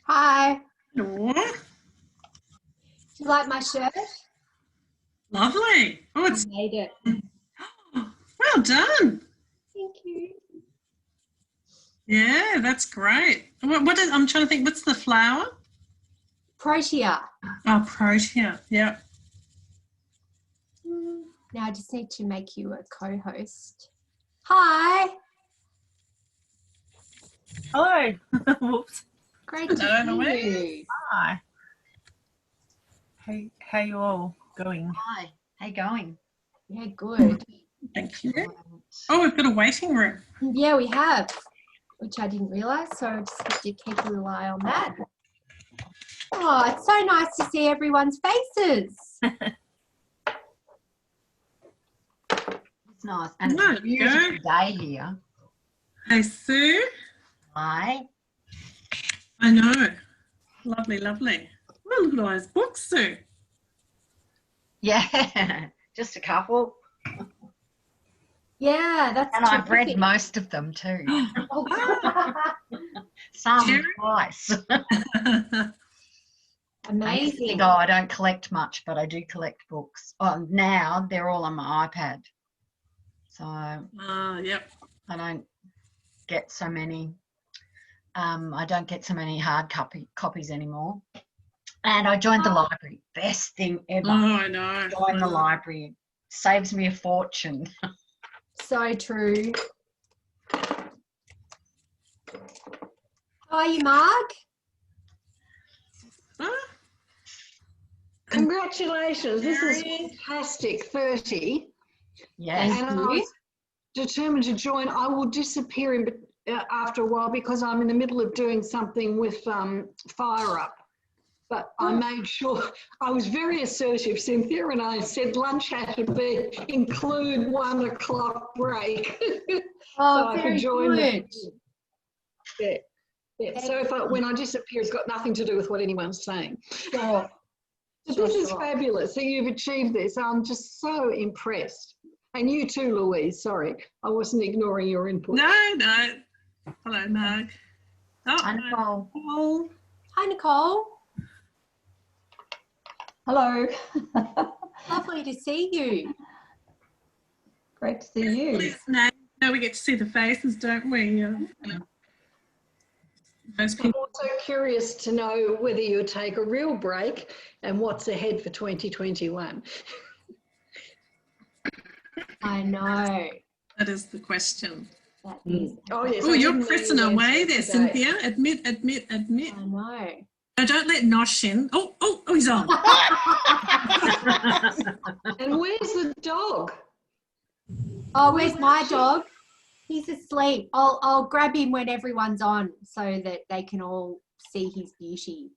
Hi. Hello. Do you like my shirt? Lovely. Oh, I it's made it. well done. Thank you. Yeah, that's great. I'm trying to think, what's the flower? Protea. Oh, protea. Yeah. Now I just need to make you a co-host. Hi. Hello. Whoops. Great to Hello, see Louise. you. Hi. How you all going? Hi, how you going? Yeah, good. Thank you. Oh, we've got a waiting room. Yeah, we have, which I didn't realise, so I just have to keep a little eye on that. Oh, it's so nice to see everyone's faces. It's nice. And it's There a you beautiful go. day here. Hey, Sue. Hi. I know. Lovely, lovely. Oh, look at all those books, Sue. Yeah, just a couple. Yeah, that's And I've read terrific. most of them too. Ah, Some Jerry? twice. I used to Amazing. think, I don't collect much, but I do collect books. Oh, now they're all on my iPad. So Yep. I don't get so many. I don't get so many hard copies anymore. And I joined the library. Best thing ever. Oh, I know. Join the library. Saves me a fortune. So true. How are you, Mark? Ah, Congratulations, this is Mary. fantastic, 30. Yes. And I was determined to join. I will disappear after a while because I'm in the middle of doing something with Fire Up. But I made sure, I was very assertive, Cynthia, and I said lunch had to include 1 o'clock break. Oh, so I very could join good. Yeah. Yeah. So when I disappear, it's got nothing to do with what anyone's saying. Sure. But this is fabulous that you've achieved this. I'm just so impressed. And you too, Louise. Sorry, I wasn't ignoring your input. No. Hello, Mark. Oh, Hi, Nicole. Nicole. Hi, Nicole. Hello. Lovely to see you. Great to see you. Now we get to see the faces, don't we? Most I'm people. also curious to know whether you take a real break and what's ahead for 2021. I know. That is the question. That is. Oh, yes. Oh, I you're didn't know pressing you away answered there, today. Cynthia. Admit. I know. No, don't let Nosh in. Oh, he's on. And where's the dog? Oh, where's my dog? He's asleep. I'll grab him when everyone's on so that they can all see his beauty.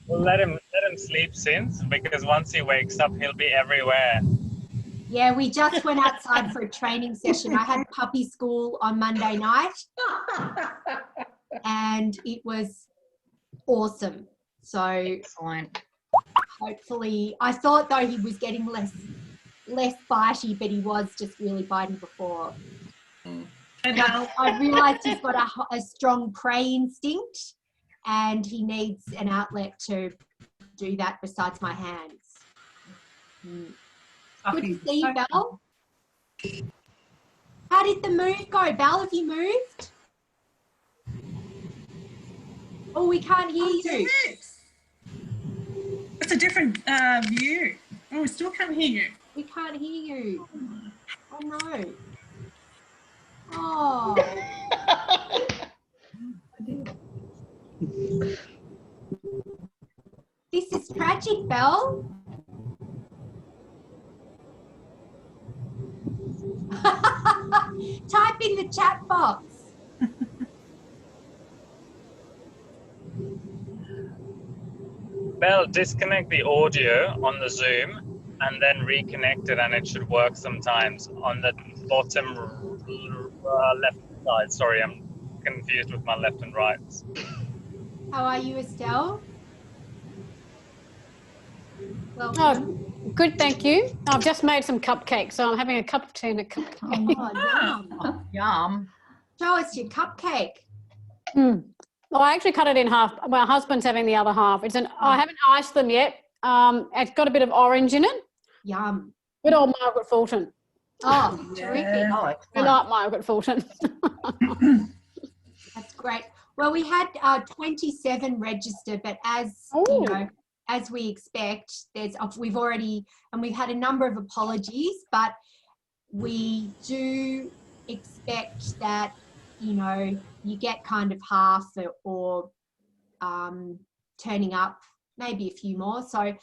Well, let him sleep since, because once he wakes up, he'll be everywhere. Yeah, we just went outside for a training session. I had puppy school on Monday night and it was awesome. So Excellent. hopefully, I thought though he was getting less bitey, but he was just really biting before. And, I realised he's got a strong prey instinct and he needs an outlet to do that besides my hands. Good to see you, Belle. How did the move go? Belle, have you moved? Oh, we can't hear you. yes. It's a different view. Oh, we still can't hear you. We can't hear you. Oh, no. Oh. This is tragic, Belle. Type in the chat box. Belle, disconnect the audio on the Zoom and then reconnect it, and it should work sometimes on the bottom left side. Sorry, I'm confused with my left and right. How are you, Estelle? Well, Oh, good, thank you. I've just made some cupcakes, so I'm having a cup of tea and a cupcake. oh, yum. Yum. Show us your cupcake. Well, I actually cut it in half. My husband's having the other half. I haven't iced them yet. It's got a bit of orange in it. Yum. Good old Margaret Fulton. Oh, Yeah. terrific. Oh, I excellent. like Margaret Fulton. That's great. Well, we had 27 register, but as Oh. you know, as we expect, we've had a number of apologies, but we do expect that, you know, you get kind of half or turning up, maybe a few more. So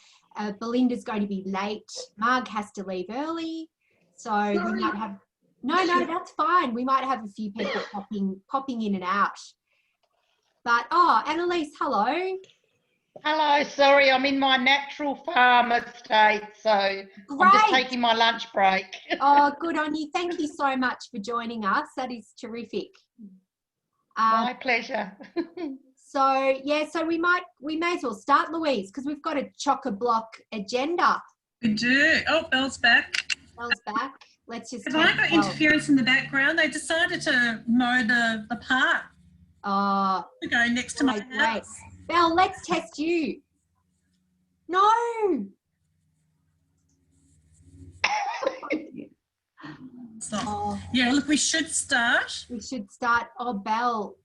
Belinda's going to be late. Marg has to leave early. So we might have, no, that's fine. We might have a few people popping in and out. But, Annalise, hello. Hello, sorry, I'm in my natural farmer state, so I'm just Great. taking my lunch break. Oh, good on you. Thank you so much for joining us. That is terrific. My pleasure. So we may as well start, Louise, because we've got a chock-a-block agenda. We do. Oh, Belle's back. Belle's back. Let's just. Have I got interference in the background? They decided to mow the park. Oh, To go next to my great. house. Belle, let's test you. No. So, Oh, yeah, look, we should start. we should start. Oh, Belle,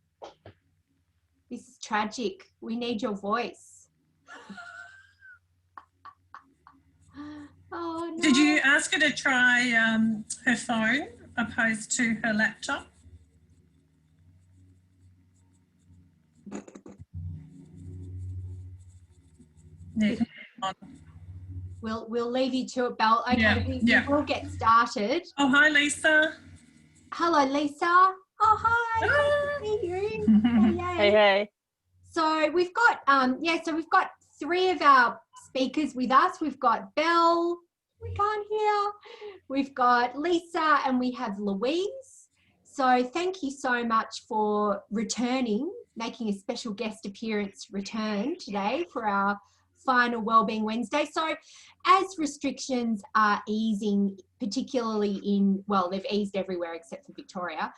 this is tragic. We need your voice. Oh, no. Did you ask her to try her phone opposed to her laptop? Yeah. We'll leave you to it, Belle. Okay, Yeah, we yeah. will get started. Oh, hi, Lisa. Hello, Lisa. Oh, hi. Nice Ah. to see you. Hey. Hey. So we've got we've got three of our speakers with us. We've got Belle, we can't hear. We've got Lisa and we have Louise. So thank you so much for returning, making a special guest appearance return today for our final Wellbeing Wednesday. So as restrictions are easing, particularly they've eased everywhere except for Victoria,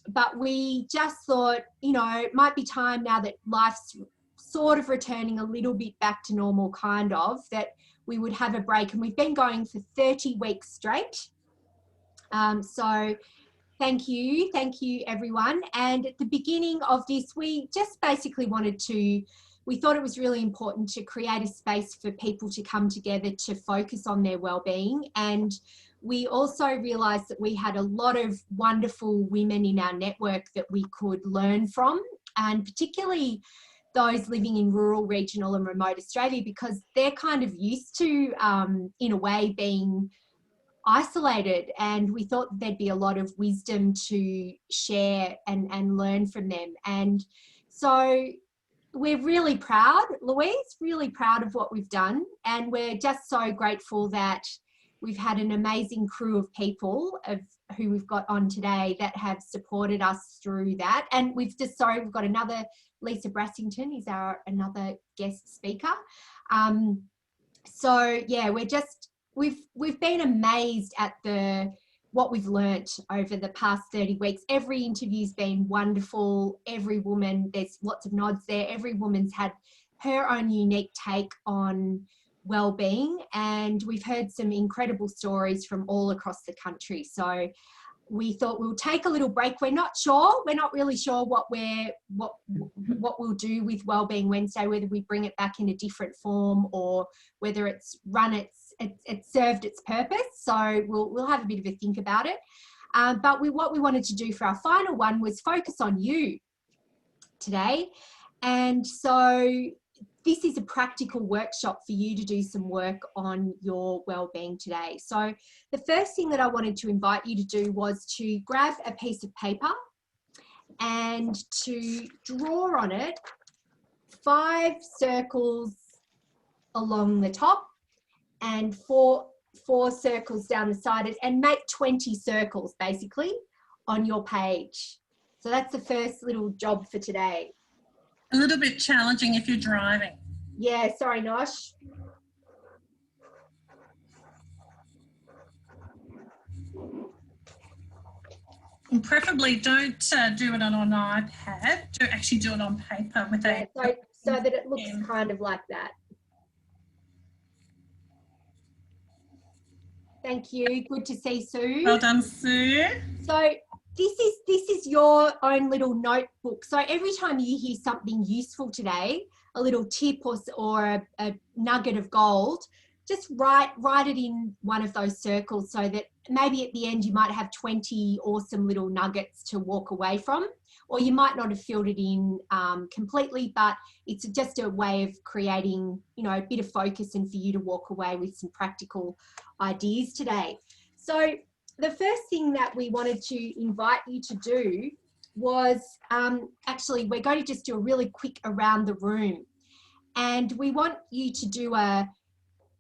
but we just thought, you know, it might be time now that life's sort of returning a little bit back to normal, kind of, that we would have a break. And we've been going for 30 weeks straight. So thank you everyone. And at the beginning of this, we just basically we thought it was really important to create a space for people to come together to focus on their well-being. And we also realised that we had a lot of wonderful women in our network that we could learn from, and particularly those living in rural, regional and remote Australia, because they're kind of used to, in a way, being isolated, and we thought there'd be a lot of wisdom to share and learn from them. And so we're really proud, Louise, really proud of what we've done, and we're just so grateful that we've had an amazing crew of people who we've got on today that have supported us through that. And we've got another, Lisa Brassington is another guest speaker. So yeah, we've been amazed at what we've learnt over the past 30 weeks. Every interview's been wonderful. Every woman, there's lots of nods there. Every woman's had her own unique take on well-being, and we've heard some incredible stories from all across the country. So we thought we'll take a little break. We're not really sure what we'll do with Wellbeing Wednesday, whether we bring it back in a different form or whether it's served its purpose. So we'll have a bit of a think about it. But what we wanted to do for our final one was focus on you today. And so this is a practical workshop for you to do some work on your well-being today. So the first thing that I wanted to invite you to do was to grab a piece of paper and to draw on it 5 circles along the top and four circles down the side, and make 20 circles basically on your page. So that's the first little job for today. A little bit challenging if you're driving. Yeah, sorry, Nosh. And preferably don't do it on an iPad. Actually do it on paper with Yeah, a. so that it looks pen. kind of like that. Thank you. Good to see Sue. Well done, Sue. So this is your own little notebook. So every time you hear something useful today, a little tip or a nugget of gold, just write it in one of those circles so that maybe at the end you might have 20 awesome little nuggets to walk away from, or you might not have filled it in completely, but it's just a way of creating, you know, a bit of focus and for you to walk away with some practical ideas today. So the first thing that we wanted to invite you to do was actually we're going to just do a really quick around the room, and we want you to do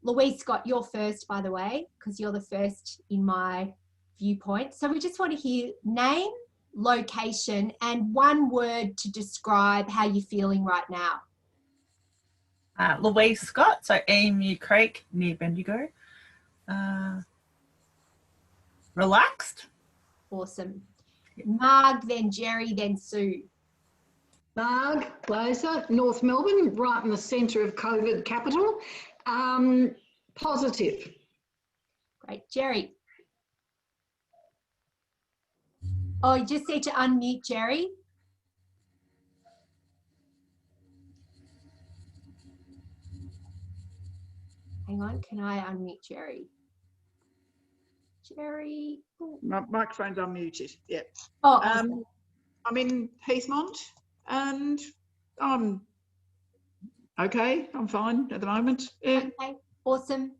Louise Scott, you're first, by the way, because you're the first in my viewpoint. So we just want to hear name, location, and one word to describe how you're feeling right now. Louise Scott, so Emu Creek near Bendigo. Relaxed. Awesome. Marg, then Jerry, then Sue. Marg Glazer, North Melbourne, right in the centre of COVID capital. Positive. Great. Jerry. Oh, you just need to unmute Jerry. Hang on, can I unmute Jerry? Jerry. Oh, My microphone's unmuted. Yeah. awesome. I'm in Heathmont and I'm okay. I'm fine at the moment. Yeah. Okay, awesome.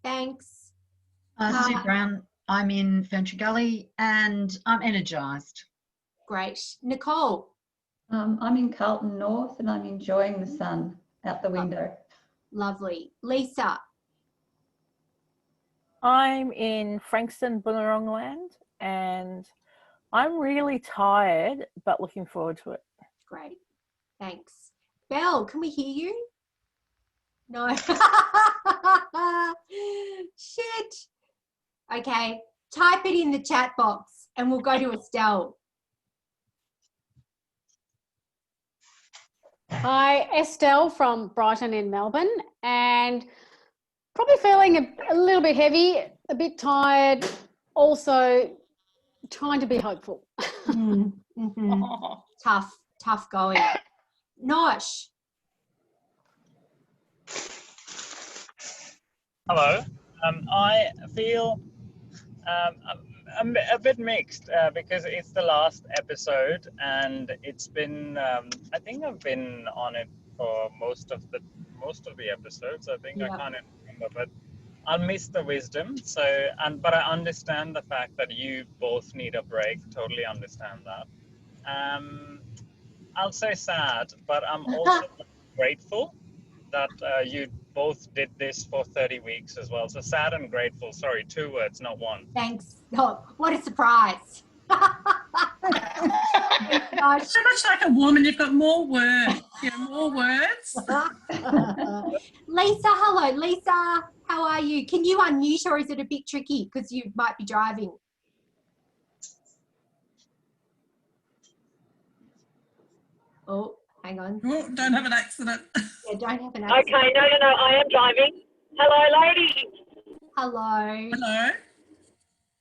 Thanks. Sue Brown, I'm in Ferntree Gully and I'm energised. Great. Nicole. I'm in Carlton North and I'm enjoying the sun out the window. Lovely. Lisa. I'm in Frankston, Bunurongland, and I'm really tired, but looking forward to it. Great. Thanks. Belle, can we hear you? No. Shit. Okay. Type it in the chat box and we'll go to Estelle. Hi, Estelle from Brighton in Melbourne, and probably feeling a little bit heavy, a bit tired, also trying to be hopeful. Tough going. Nosh. Hello. I feel a bit mixed because it's the last episode and it's been I think I've been on it for most of the episodes. I think I can't remember, but I'll miss the wisdom. So but I understand the fact that you both need a break. Totally understand that. I'll say sad, but I'm also grateful that you both did this for 30 weeks as well. So sad and grateful. Sorry, 2 words, not one. Thanks. Oh, what a surprise. So much like a woman, you've got more words. More words. Lisa, hello. Lisa, how are you? Can you unmute or is it a bit tricky because you might be driving? Oh, hang on. Oh, don't have an accident. Yeah, don't have an accident. Okay, no, I am driving. Hello, ladies. Hello. Hello.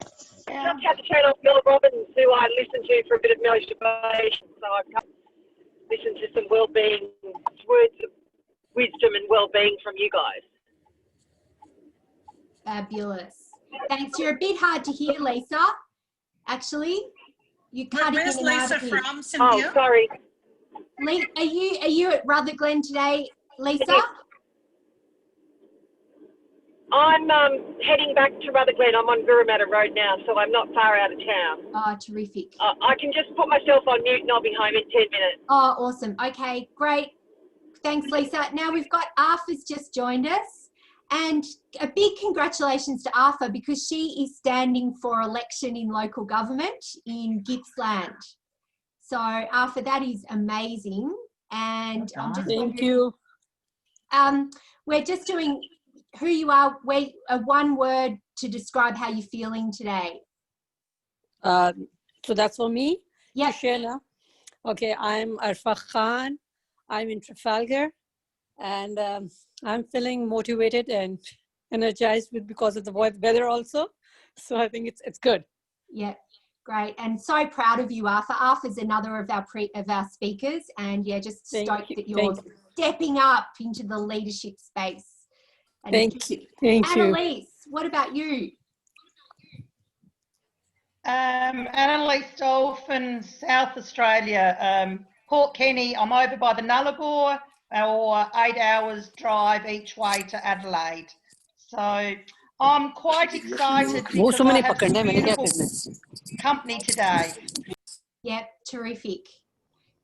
Just had to turn off Mel Robbins, who I listened to for a bit of motivation, so I've come to listen to some well-being, words of wisdom and well-being from you guys. Fabulous. Thanks. You're a bit hard to hear, Lisa. Actually, you can't. Where's Lisa from, Cynthia? Oh, sorry. Are you at Rutherglen today, Lisa? I'm heading back to Rutherglen. I'm on Virumata Road now, so I'm not far out of town. Oh, terrific. I can just put myself on mute and I'll be home in 10 minutes. Oh, awesome. Okay, great. Thanks, Lisa. Now we've got Arthur's just joined us. And a big congratulations to Arthur because she is standing for election in local government in Gippsland. So, Arthur, that is amazing. And I'm just Thank you. We're just doing who you are, one word to describe how you're feeling today. So that's for me Yeah. to share now. Okay, I'm Arfa Khan. I'm in Trafalgar, and I'm feeling motivated and energized because of the weather also. So I think it's good. Yeah, great. And so proud of you, Arthur. Arthur's another of our speakers, and yeah, just stoked that you're stepping up into the leadership space. And Thank you. Thank you. Annalise, what about you? Annalise Dolphin, South Australia, Port Kenny. I'm over by the Nullarbor, or 8 hours drive each way to Adelaide. So I'm quite excited because I have some beautiful company today. Yep, terrific.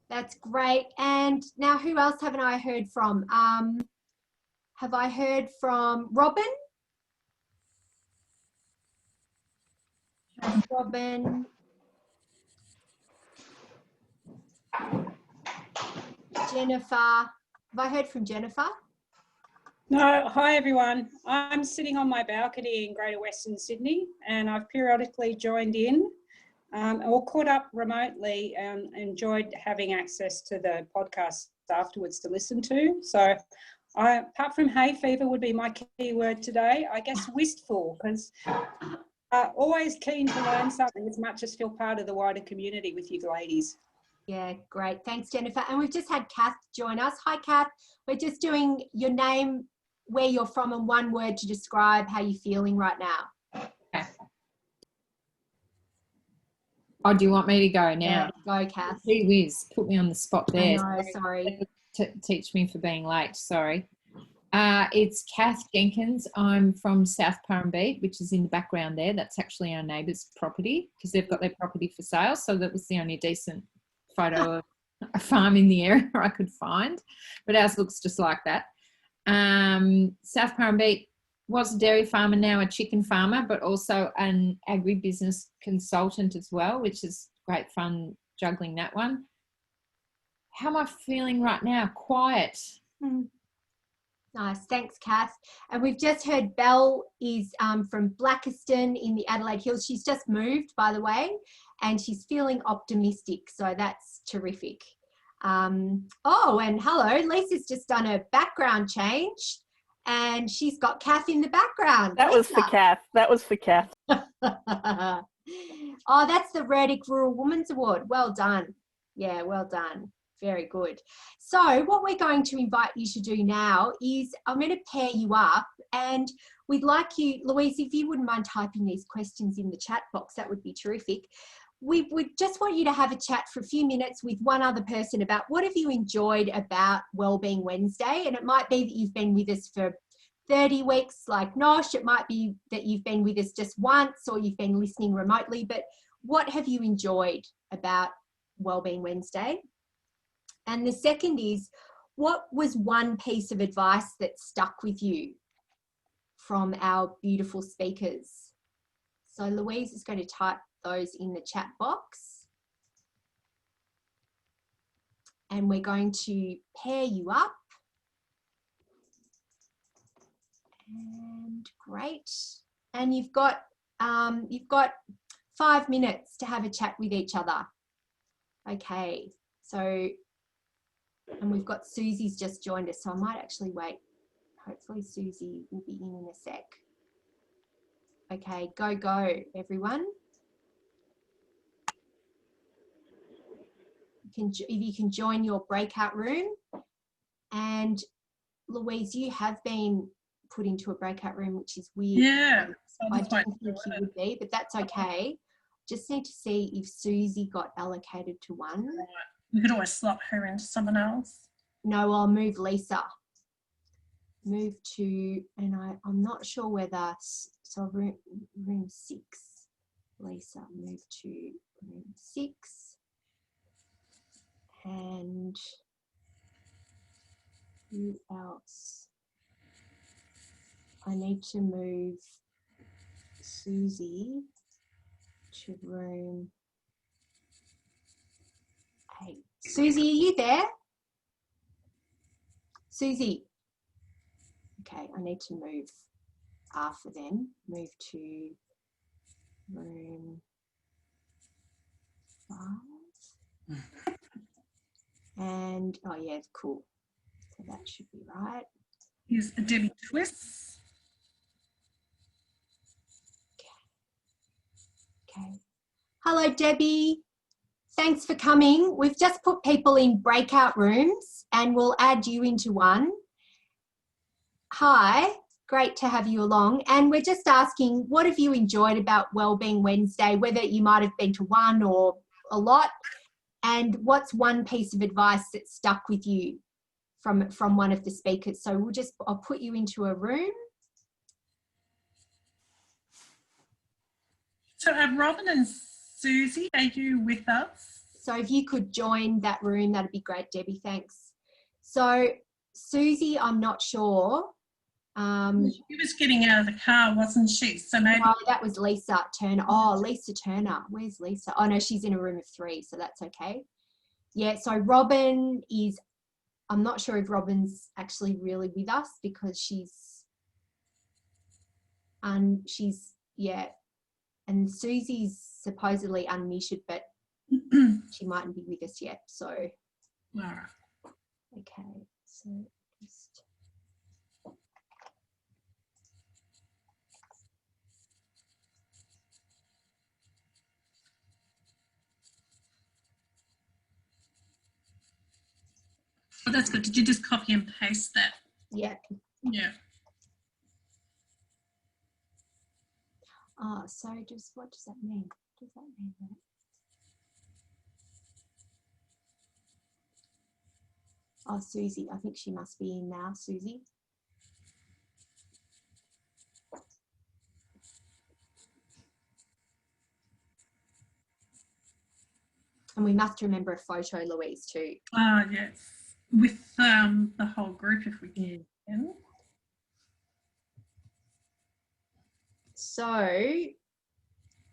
That's great. And now who else haven't I heard from? Have I heard from Robin? Robin. Jennifer. Have I heard from Jennifer? No, hi everyone. I'm sitting on my balcony in Greater Western Sydney, and I've periodically joined in or caught up remotely and enjoyed having access to the podcast afterwards to listen to. So apart from hay fever would be my key word today, I guess wistful, because always keen to learn something as much as feel part of the wider community with you ladies. Yeah, great. Thanks, Jennifer. And we've just had Kath join us. Hi, Kath. We're just doing your name, where you're from, and one word to describe how you're feeling right now. Oh, do you want me to go now? Yeah, go, Kath. Gee whiz, put me on the spot there. I know, sorry. Teach me for being late, sorry. It's Kath Jenkins. I'm from South Parrambeet, which is in the background there. That's actually our neighbour's property because they've got their property for sale. So that was the only decent photo of a farm in the area I could find. But ours looks just like that. South Parrambeet was a dairy farmer, now a chicken farmer, but also an agribusiness consultant as well, which is great fun juggling that one. How am I feeling right now? Quiet. Nice, thanks, Kath. And we've just heard Belle is from Blackiston in the Adelaide Hills. She's just moved, by the way, and she's feeling optimistic, so that's terrific. Oh, and hello, Lisa's just done a background change, and she's got Kath in the background. That was for Kath. That was for Kath. Oh, that's the Rurdick Rural Women's Award. Well done. Yeah, well done. Very good. So what we're going to invite you to do now is I'm going to pair you up, and we'd like you, Louise, if you wouldn't mind typing these questions in the chat box, that would be terrific. We would just want you to have a chat for a few minutes with one other person about what have you enjoyed about Wellbeing Wednesday. And it might be that you've been with us for 30 weeks like Nosh. It might be that you've been with us just once, or you've been listening remotely. But what have you enjoyed about Wellbeing Wednesday? And the second is, what was one piece of advice that stuck with you from our beautiful speakers? So Louise is going to type those in the chat box. And we're going to pair you up. And great. And you've got 5 minutes to have a chat with each other. Okay, so, and we've got Susie's just joined us, so I might actually wait. Hopefully Susie will be in a sec. Okay, go, everyone. If you can join your breakout room. And Louise, you have been put into a breakout room, which is weird. Yeah. I didn't think you would be, but that's okay. Just need to see if Susie got allocated to one. Right. You could always slot her into someone else. No, I'll move Lisa. Move to, and I'm not sure whether, so room 6. Lisa, move to room 6. And who else? I need to move Susie to room 8. Susie, are you there? Susie. Okay, I need to move Arthur then. Move to room 5. And, oh yeah, cool. So that should be right. Here's a Debbie Twist. Okay. Hello, Debbie. Thanks for coming. We've just put people in breakout rooms and we'll add you into one. Hi, great to have you along. And we're just asking, what have you enjoyed about Wellbeing Wednesday, whether you might have been to one or a lot, and what's one piece of advice that stuck with you from one of the speakers? So I'll put you into a room. So Robin and Susie, are you with us? So if you could join that room, that'd be great, Debbie, thanks. So Susie, I'm not sure. She was getting out of the car, wasn't she? So maybe. No, that was Lisa Turner. Oh, Lisa Turner. Where's Lisa? Oh, no, she's in a room of 3, so that's okay. Yeah, so Robin is, I'm not sure if Robin's actually really with us because yeah, and Susie's supposedly unmuted, but she mightn't be with us yet. So, all right. Okay, so just. Oh, that's good. Did you just copy and paste that? Yeah. Yeah. Oh, so just what does that mean? Does that mean that? Oh, Susie, I think she must be in now, Susie. And we must remember a photo, Louise, too. Yes. With the whole group, if we can. So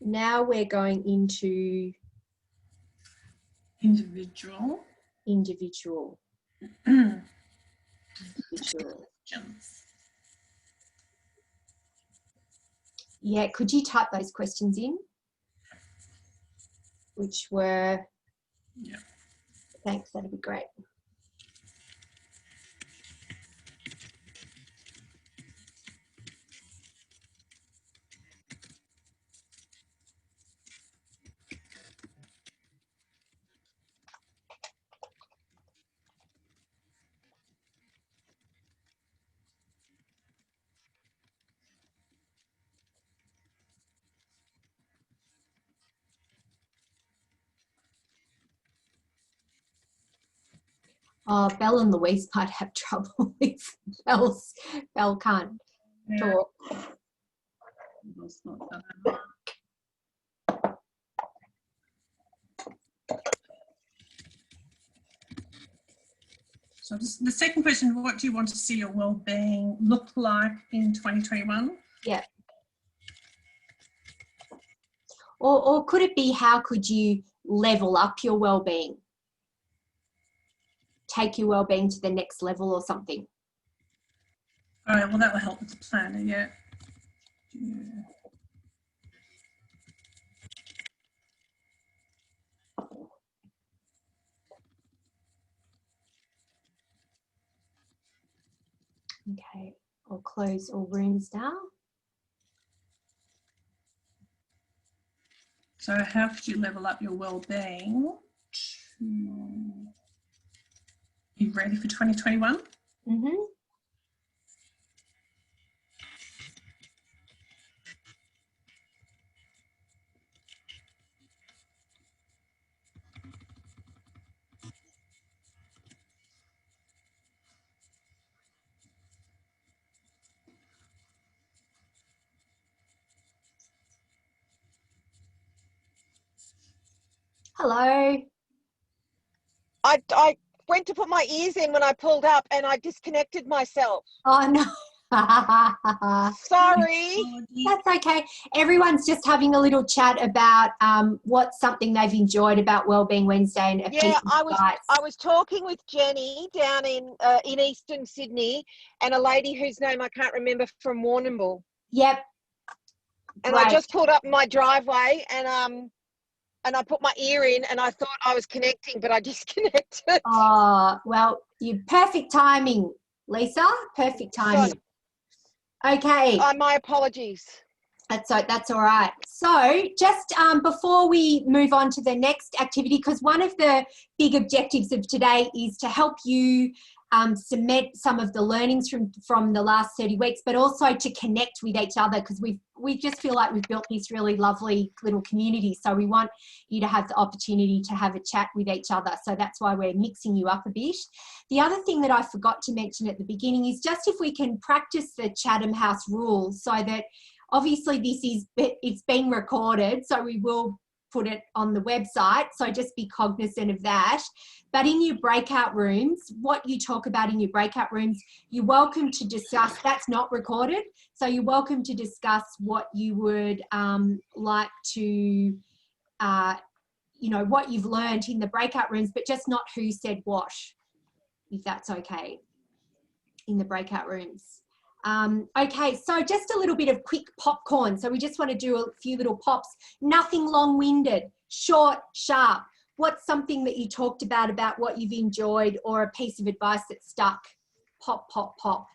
now we're going into individual. Individual. Yeah, could you type those questions in? Which were, yeah. Thanks, that'd be great. Oh, Belle and Louise might have trouble with Belle can't talk. So just the second question, what do you want to see your well-being look like in 2021? Yeah. Or could it be, how could you level up your well-being? Take your well-being to the next level or something? All right, well, that will help with the planner, yeah. Okay, I'll close all rooms now. So how could you level up your well-being to be ready for 2021? Mm-hmm. Hello. I went to put my ears in when I pulled up and I disconnected myself. Oh, no. Sorry. That's okay. Everyone's just having a little chat about what's something they've enjoyed about Wellbeing Wednesday. And yeah, I was talking with Jenny down in Eastern Sydney, and a lady whose name I can't remember from Warrnambool. Yep. And Great. I just pulled up my driveway, and and I put my ear in and I thought I was connecting, but I disconnected. Oh, well, you perfect timing, Lisa. Perfect timing. Okay. My apologies. That's all right. So just before we move on to the next activity, because one of the big objectives of today is to help you cement some of the learnings from the last 30 weeks, but also to connect with each other, because we just feel like we've built this really lovely little community. So we want you to have the opportunity to have a chat with each other. So that's why we're mixing you up a bit. The other thing that I forgot to mention at the beginning is just if we can practice the Chatham House rules, so that obviously it's being recorded, so we will put it on the website, so just be cognizant of that. But in your breakout rooms, what you talk about in your breakout rooms, you're welcome to discuss. That's not recorded, so you're welcome to discuss what you would like to, what you've learned in the breakout rooms, but just not who said what, if that's okay, in the breakout rooms. Okay, so just a little bit of quick popcorn. So we just want to do a few little pops. Nothing long-winded, short, sharp. What's something that you talked about what you've enjoyed, or a piece of advice that stuck? Pop, pop, pop.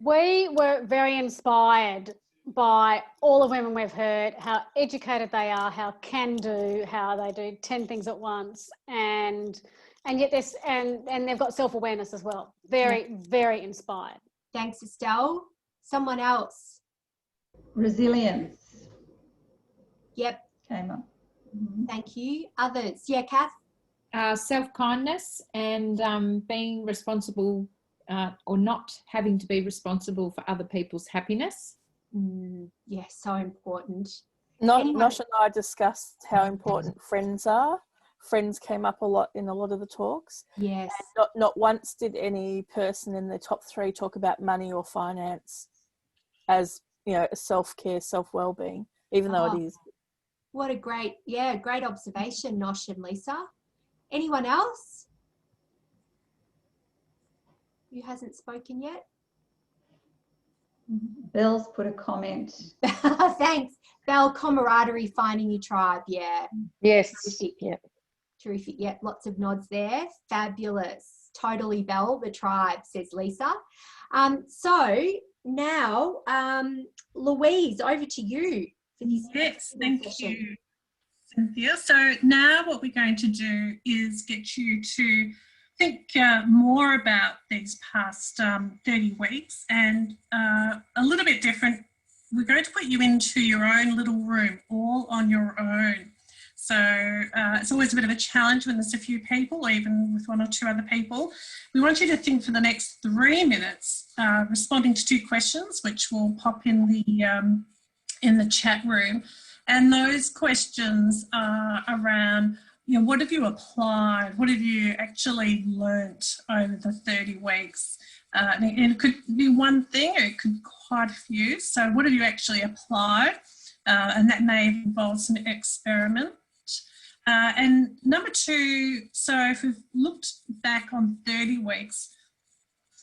We were very inspired by all the women we've heard, how educated they are, how can-do, how they do 10 things at once, and yet and they've got self-awareness as well. Very, very inspired. Thanks, Estelle. Someone else. Resilience. Yep. Came up. Thank you. Others? Yeah, Kath? Self-kindness and being responsible or not having to be responsible for other people's happiness. Yeah, so important. Nosh and I discussed how important friends are. Friends came up a lot in a lot of the talks. Yes. And not once did any person in the top 3 talk about money or finance as, self-care, self-wellbeing, even though it is. What a great observation, Nosh and Lisa. Anyone else who hasn't spoken yet? Bell's put a comment. Thanks. Bell, camaraderie, finding your tribe. Yeah. Yes. Terrific. Yeah. Terrific. Yeah, lots of nods there. Fabulous. Totally, Bell, the tribe, says Lisa. So now, Louise, over to you for this. Yes, thank you, Cynthia. So now what we're going to do is get you to think more about these past 30 weeks and a little bit different. We're going to put you into your own little room, all on your own. So it's always a bit of a challenge when there's a few people, or even with 1 or 2 other people. We want you to think for the next 3 minutes, responding to 2 questions, which will pop in the chat room. And those questions are around, what have you applied? What have you actually learnt over the 30 weeks? And it could be one thing, or it could be quite a few. So what have you actually applied? And that may involve some experiment. And number 2, so if we've looked back on 30 weeks,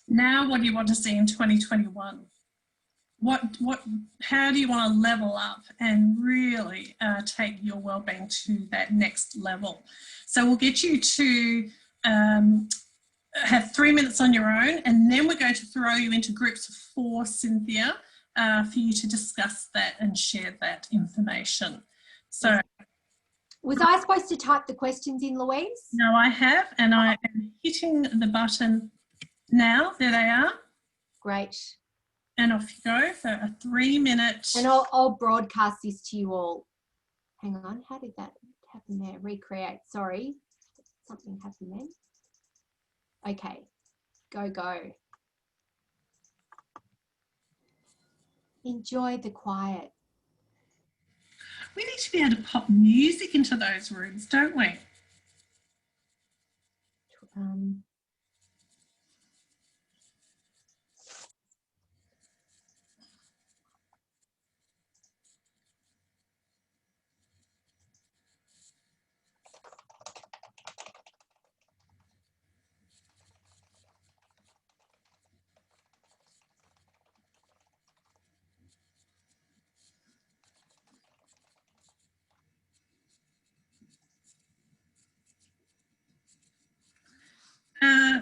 now what do you want to see in 2021? How do you want to level up and really take your wellbeing to that next level? So we'll get you to have 3 minutes on your own, and then we're going to throw you into groups of 4, Cynthia, for you to discuss that and share that information. So, was I supposed to type the questions in, Louise? No, I have, and I am hitting the button now. There they are. Great. And off you go for a 3 minute. And I'll broadcast this to you all. Hang on, how did that happen there? Recreate, sorry. Something happened then. Okay, go. Enjoy the quiet. We need to be able to pop music into those rooms, don't we?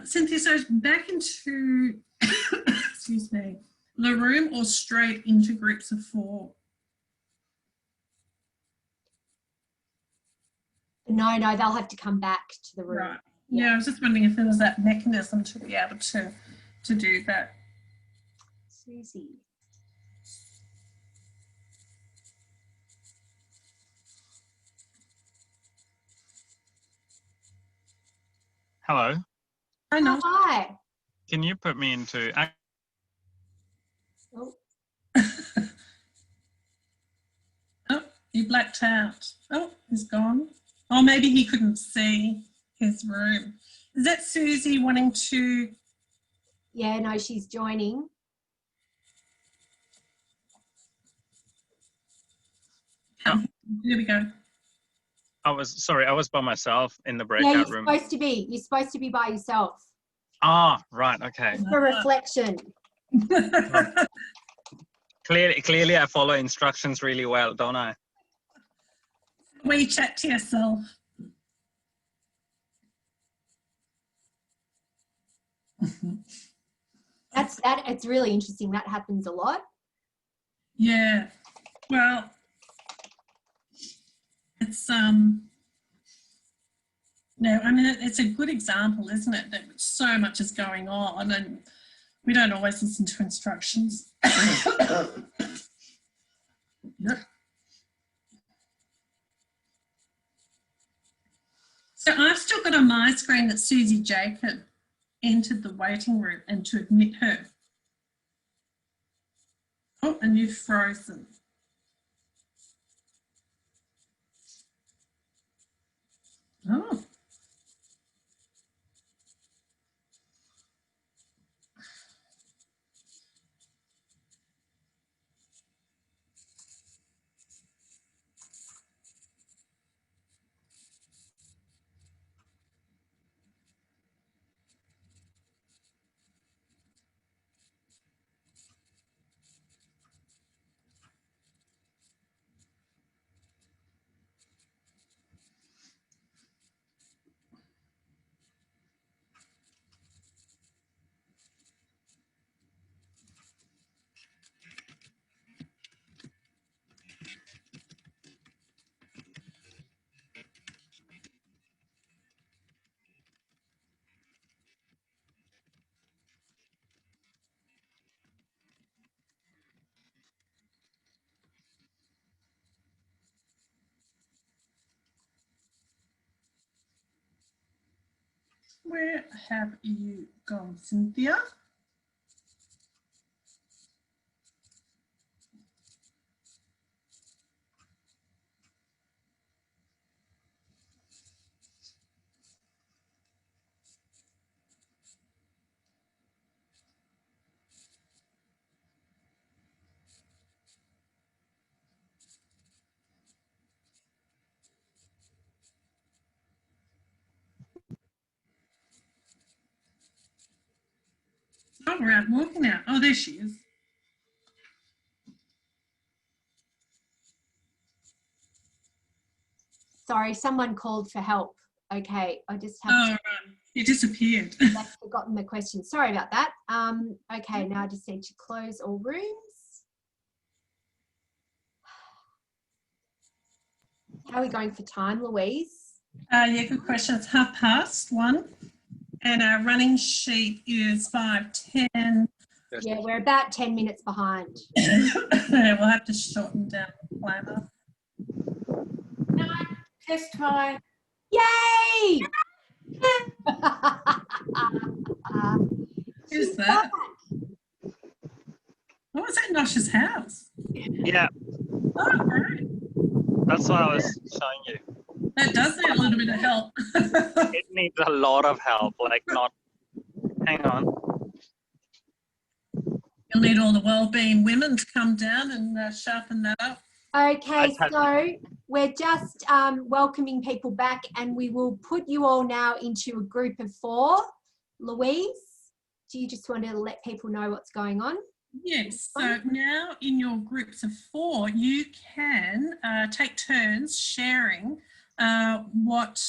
Cynthia, so back into, excuse me, the room or straight into groups of 4? No, they'll have to come back to the room. Right. Yeah, I was just wondering if there was that mechanism to be able to do that. Susie. Hello. I know. Hi. Can you put me into? Oh. Oh, you blacked out. Oh, he's gone. Oh, maybe he couldn't see his room. Is that Susie wanting to? Yeah, no, she's joining. Oh, there we go. I was by myself in the Yeah, breakout you're room. supposed to be. You're supposed to be by yourself. Ah, right. Okay. For reflection. Clearly, I follow instructions really well, don't I? We chat to yourself. It's really interesting. That happens a lot. Yeah. Well, it's no, I mean it's a good example, isn't it? That so much is going on and we don't always listen to instructions. Yep. So I've still got on my screen that Susie Jacob entered the waiting room and to admit her. Oh, and you've frozen. Oh. Where have you gone, Cynthia? Oh, we're out walking now. Oh, there she is. Sorry, someone called for help. Okay, I just have Oh, right. You disappeared. I've forgotten the question. Sorry about that. Okay, now I just need to close all rooms. How are we going for time, Louise? Yeah, good question. It's 1:30, and our running sheet is 5:10. Yeah, we're about 10 minutes behind. We'll have to shorten down the planner. Test time. Yay! Who's that? Oh, is that Nosh's house? Yeah, Oh, great. that's what I was showing you. That does need a little bit of help. It needs a lot of help. Like not. Hang on. You'll need all the wellbeing women to come down and sharpen that up. Okay, so we're just welcoming people back and we will put you all now into a group of 4. Louise, do you just want to let people know what's going on? Yes, so now in your groups of 4, you can take turns sharing what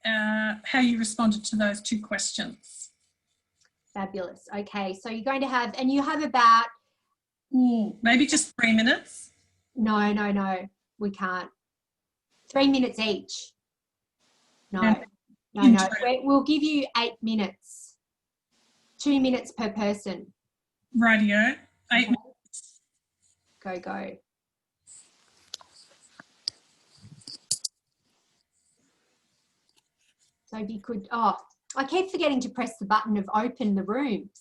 how you responded to those 2 questions. Fabulous. Okay, so you're going to have, and you have about... maybe just 3 minutes. No, we can't. 3 minutes each. No, Yeah. no. We'll give you 8 minutes. 2 minutes per person. Radio. 8 minutes. Go. So if you could, I keep forgetting to press the button of open the rooms.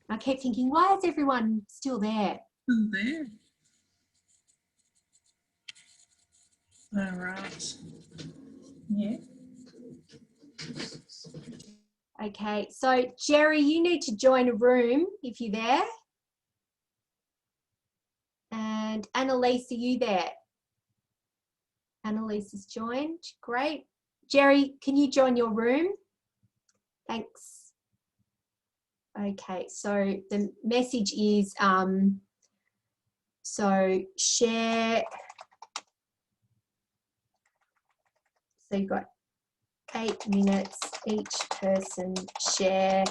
I keep thinking, why is everyone still there? Still there. All right. Yeah. Okay, so Jerry, you need to join a room if you're there. And Annalise, are you there? Annalise has joined. Great. Jerry, can you join your room? Thanks. Okay, so the message is, so share. So you've got 8 minutes each person share.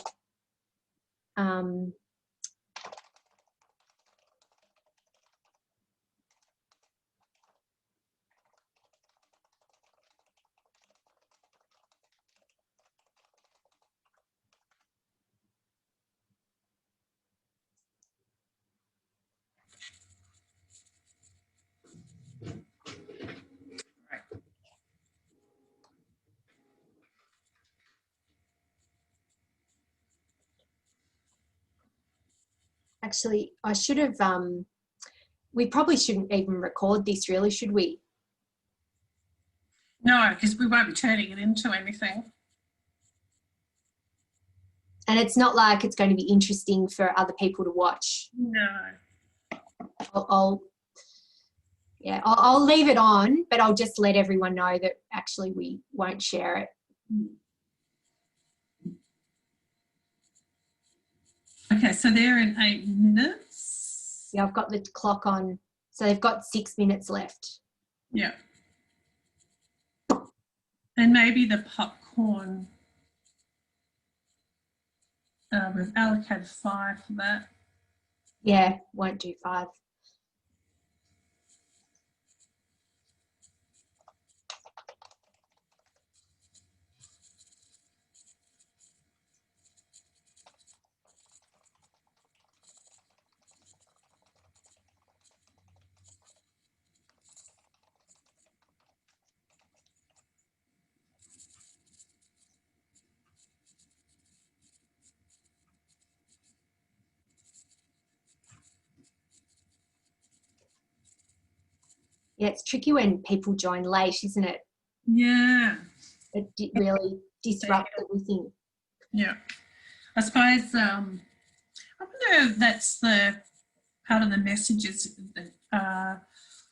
Actually, I should have, we probably shouldn't even record this really, should we? No, because we won't be turning it into anything. And it's not like it's going to be interesting for other people to watch. No. I'll leave it on, but I'll just let everyone know that actually we won't share it. Okay, so they're in 8 minutes. Yeah, I've got the clock on. So they've got 6 minutes left. Yeah. And maybe the popcorn, we've allocated 5 for that. Yeah, won't do 5. Yeah, it's tricky when people join late, isn't it? Yeah. It really disrupts everything. Yeah. I suppose, I wonder if that's the part of the messages that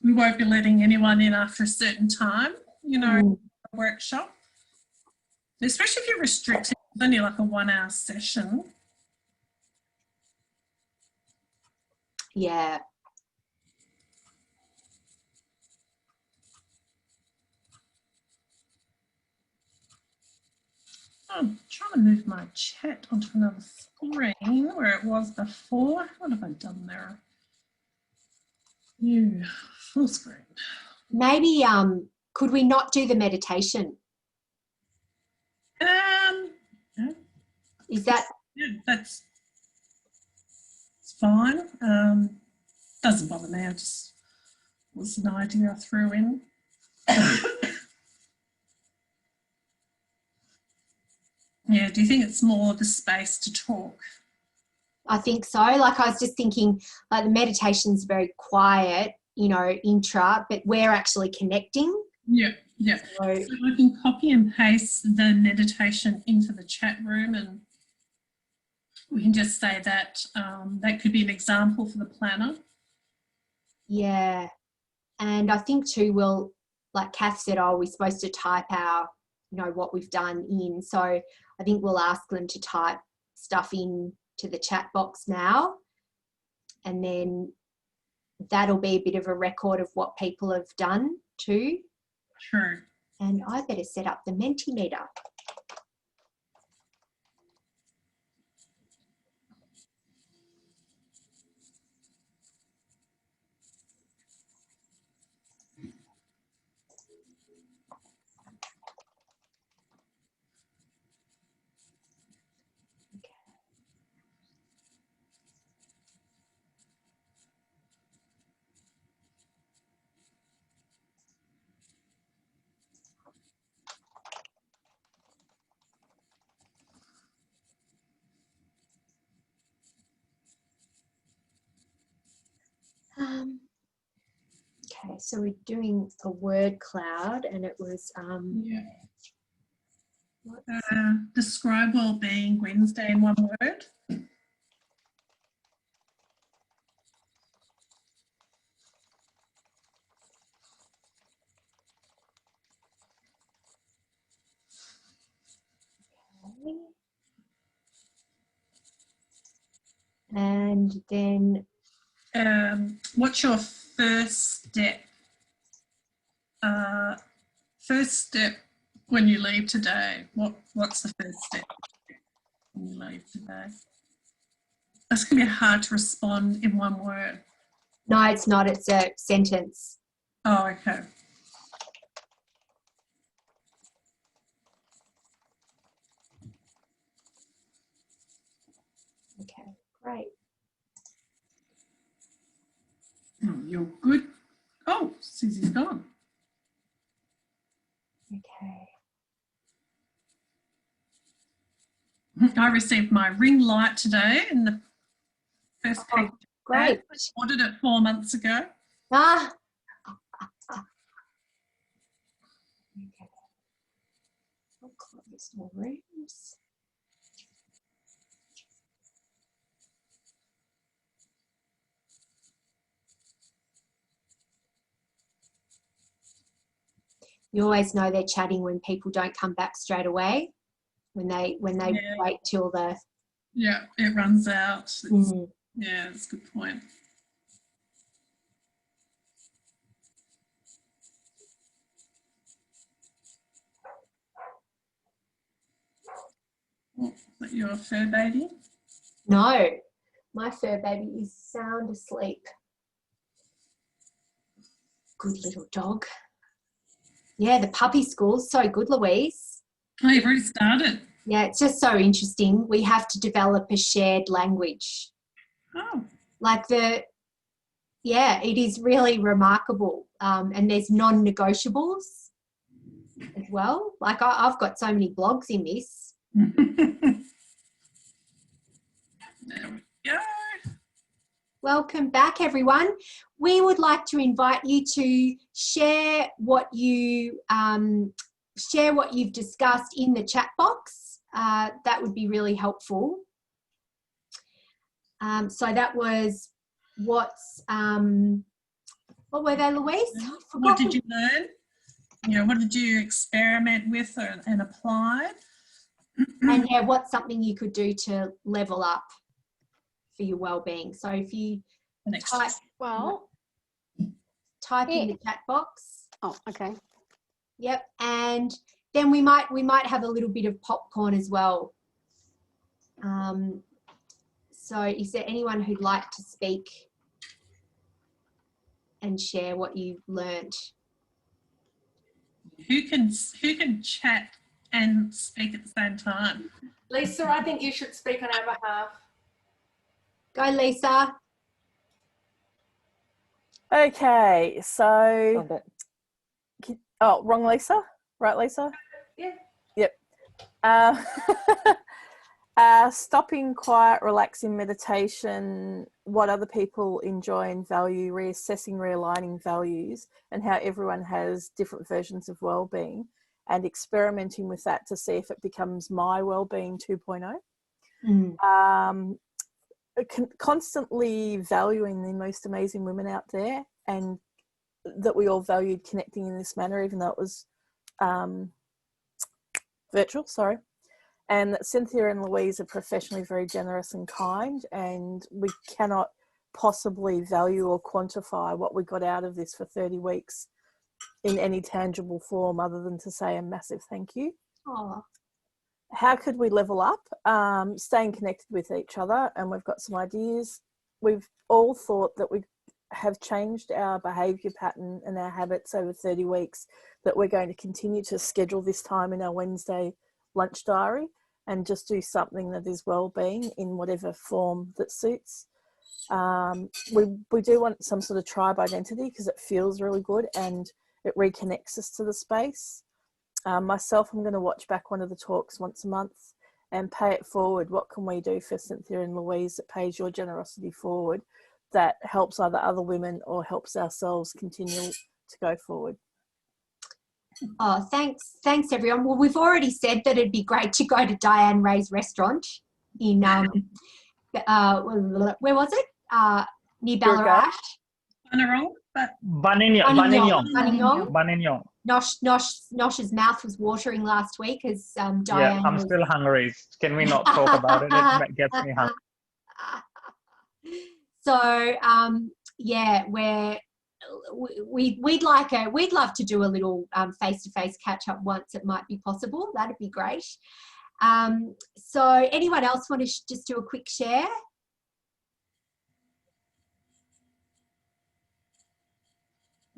we won't be letting anyone in after a certain time, you know, a workshop. Especially if you're restricted, it's only like a 1 hour session. Yeah. I'm trying to move my chat onto another screen where it was before. What have I done there? Yeah, full screen. Maybe could we not do the meditation? Yeah. Is that? Yeah, that's it's fine. Doesn't bother me. I just was an idea I threw in. Yeah, do you think it's more the space to talk? I think so. Like I was just thinking, like the meditation's very quiet, you know, intra, but we're actually connecting. Yeah, yeah. So I can copy and paste the meditation into the chat room, and we can just say that that could be an example for the planner. Yeah. And I think too, we'll, like Kath said, we're supposed to type our, you know, what we've done in. So I think we'll ask them to type stuff in to the chat box now. And then that'll be a bit of a record of what people have done too. True. And I better set up the Mentimeter. Okay, so we're doing a word cloud, and it was Describe well-being Wednesday in one word. and then What's your first step? First step when you leave today. What's the first step when you leave today? That's going to be hard to respond in one word. no, it's not. It's a sentence. Oh, okay. Okay, great. Oh, you're good. Oh, Susie's gone. Okay. I received my ring light today in the first page. Great. I ordered it 4 months ago. Ah. Okay. I'll close more rooms. You always know they're chatting when people don't come back straight away. When they wait till the it runs out. Mhm. Yeah, that's a good point. Oh, is that your fur baby? No, my fur baby is sound asleep. Good little dog. Yeah, the puppy school's so good, Louise. Oh, you've already started. Yeah, it's just so interesting. We have to develop a shared language. Oh. It is really remarkable. And there's non-negotiables as well. Like I've got so many blogs in this. There we go. Welcome back, everyone. We would like to invite you to share what you've discussed in the chat box. That would be really helpful. So that was what were they, Louise? What did you learn? What did you experiment with and apply? And yeah, what's something you could do to level up for your well-being? So if you type in the chat box. Oh, okay. Yep, and then we might have a little bit of popcorn as well. So is there anyone who'd like to speak and share what you learned? Who can chat and speak at the same time? Lisa, I think you should speak on our behalf. Go, Lisa. Okay, so wrong Lisa, right Lisa? Yeah. Yep. Stopping, quiet, relaxing meditation, what other people enjoy and value, reassessing, realigning values, and how everyone has different versions of well-being, and experimenting with that to see if it becomes my well-being 2.0. Constantly valuing the most amazing women out there, and that we all valued connecting in this manner, even though it was virtual, and that Cynthia and Louise are professionally very generous and kind, and we cannot possibly value or quantify what we got out of this for 30 weeks in any tangible form other than to say a massive thank you. Oh, How could we level up? Staying connected with each other, and we've got some ideas. We've all thought that we have changed our behaviour pattern and our habits over 30 weeks, that we're going to continue to schedule this time in our Wednesday lunch diary and just do something that is well-being in whatever form that suits. We do want some sort of tribe identity because it feels really good and it reconnects us to the space. Myself, I'm going to watch back one of the talks once a month and pay it forward. What can we do for Cynthia and Louise that pays your generosity forward that helps either other women or helps ourselves continue to go forward? oh, thanks everyone. Well, we've already said that it'd be great to go to Diane Ray's restaurant in where was it? Near Ballarat. Buninyong. Nosh's mouth was watering last week as Diane. Yeah, I'm still hungry. Can we not talk about it? It gets me hungry. So yeah, we'd love to do a little face-to-face catch-up once it might be possible. That'd be great. So anyone else want to just do a quick share?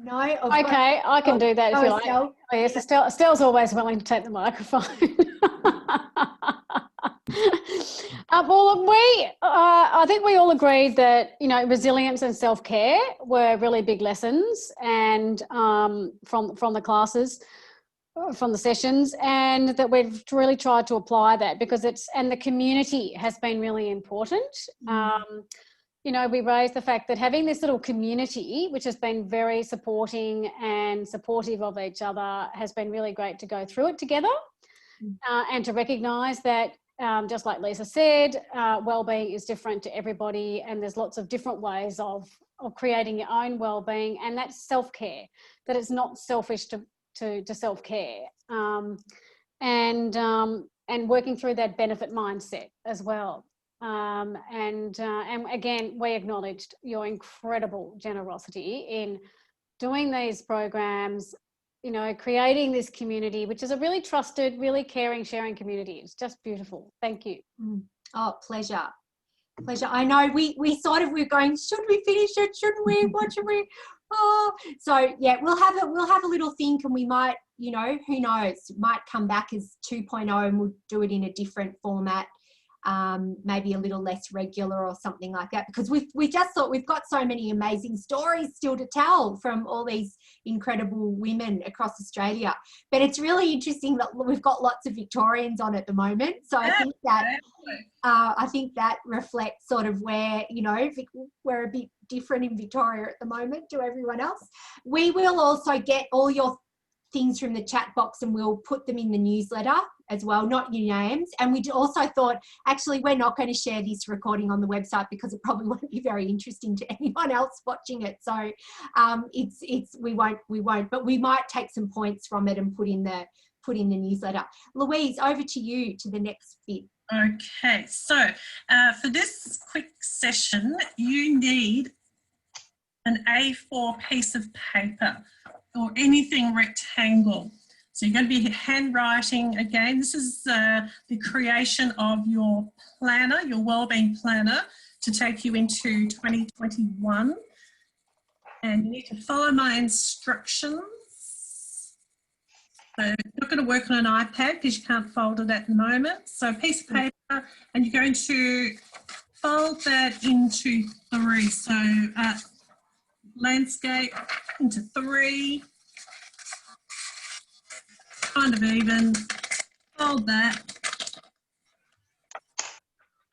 No. Okay, I can do that if you like. Estelle. Oh, yes, Estelle's always willing to take the microphone. Well, I think we all agreed that, you know, resilience and self-care were really big lessons, and from the classes, from the sessions, and that we've really tried to apply that because and the community has been really important. You know, we raised the fact that having this little community, which has been very supporting and supportive of each other, has been really great to go through it together, and to recognise that, just like Lisa said, wellbeing is different to everybody, and there's lots of different ways of creating your own wellbeing, and that's self-care, that it's not selfish to self-care, and working through that benefit mindset as well. And again, we acknowledged your incredible generosity in doing these programs, you know, creating this community, which is a really trusted, really caring, sharing community. It's just beautiful. Thank you. Oh, pleasure. I know we sort of, we're going, should we finish it? Shouldn't we? What should we? Oh, so yeah, we'll have a little think, and we might, you know, who knows, it might come back as 2.0 and we'll do it in a different format. Maybe a little less regular or something like that, because we just thought we've got so many amazing stories still to tell from all these incredible women across Australia. But it's really interesting that we've got lots of Victorians on at the moment, so I think that reflects sort of where, you know, we're a bit different in Victoria at the moment to everyone else. We will also get all your things from the chat box and we'll put them in the newsletter as well, not your names. And we also thought, actually, we're not going to share this recording on the website because it probably won't be very interesting to anyone else watching it. So we won't, but we might take some points from it and put in the newsletter. Louise, over to you to the next bit. Okay, so for this quick session, you need an A4 piece of paper or anything rectangle. So you're going to be handwriting again. This is the creation of your planner, your wellbeing planner, to take you into 2021. And you need to follow my instructions. So you're not going to work on an iPad because you can't fold it at the moment. So a piece of paper, and you're going to fold that into 3. So landscape into 3, kind of even, fold that.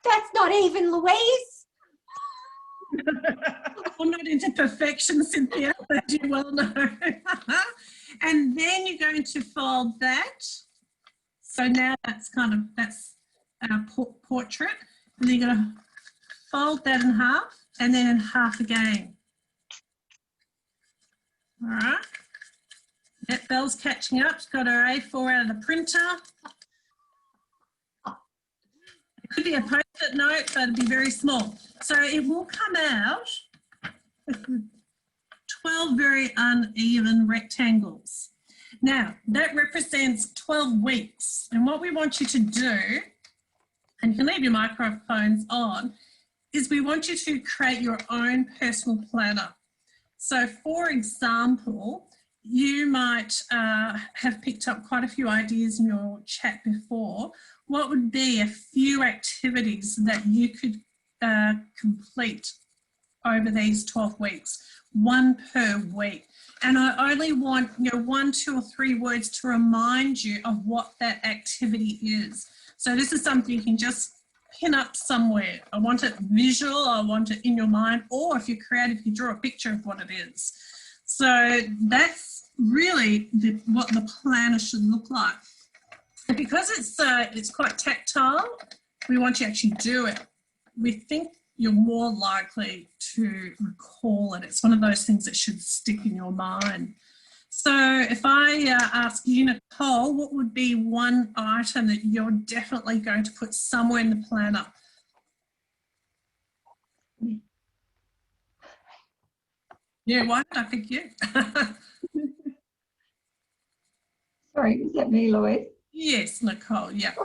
That's not even, Louise. I'm not into perfection, Cynthia, as you well know. And then you're going to fold that. So now that's our portrait. And then you're going to fold that in half and then in half again. All right. That Belle's catching up. She's got her A4 out of the printer. It could be a post-it note, but it'd be very small. So it will come out with 12 very uneven rectangles. Now, that represents 12 weeks. And what we want you to do, and you can leave your microphones on, is we want you to create your own personal planner. So, for example, you might have picked up quite a few ideas in your chat before. What would be a few activities that you could complete over these 12 weeks? One per week. And I only want 1, 2 or 3 words to remind you of what that activity is. So this is something you can just pin up somewhere. I want it visual, I want it in your mind, or if you're creative, you draw a picture of what it is. So that's really what the planner should look like. And because it's quite tactile, we want you to actually do it. We think you're more likely to recall it. It's one of those things that should stick in your mind. So if I ask you, Nicole, what would be one item that you're definitely going to put somewhere in the planner? Yeah, why did I pick you? Sorry, is that me, Louise? Yes, Nicole, yeah.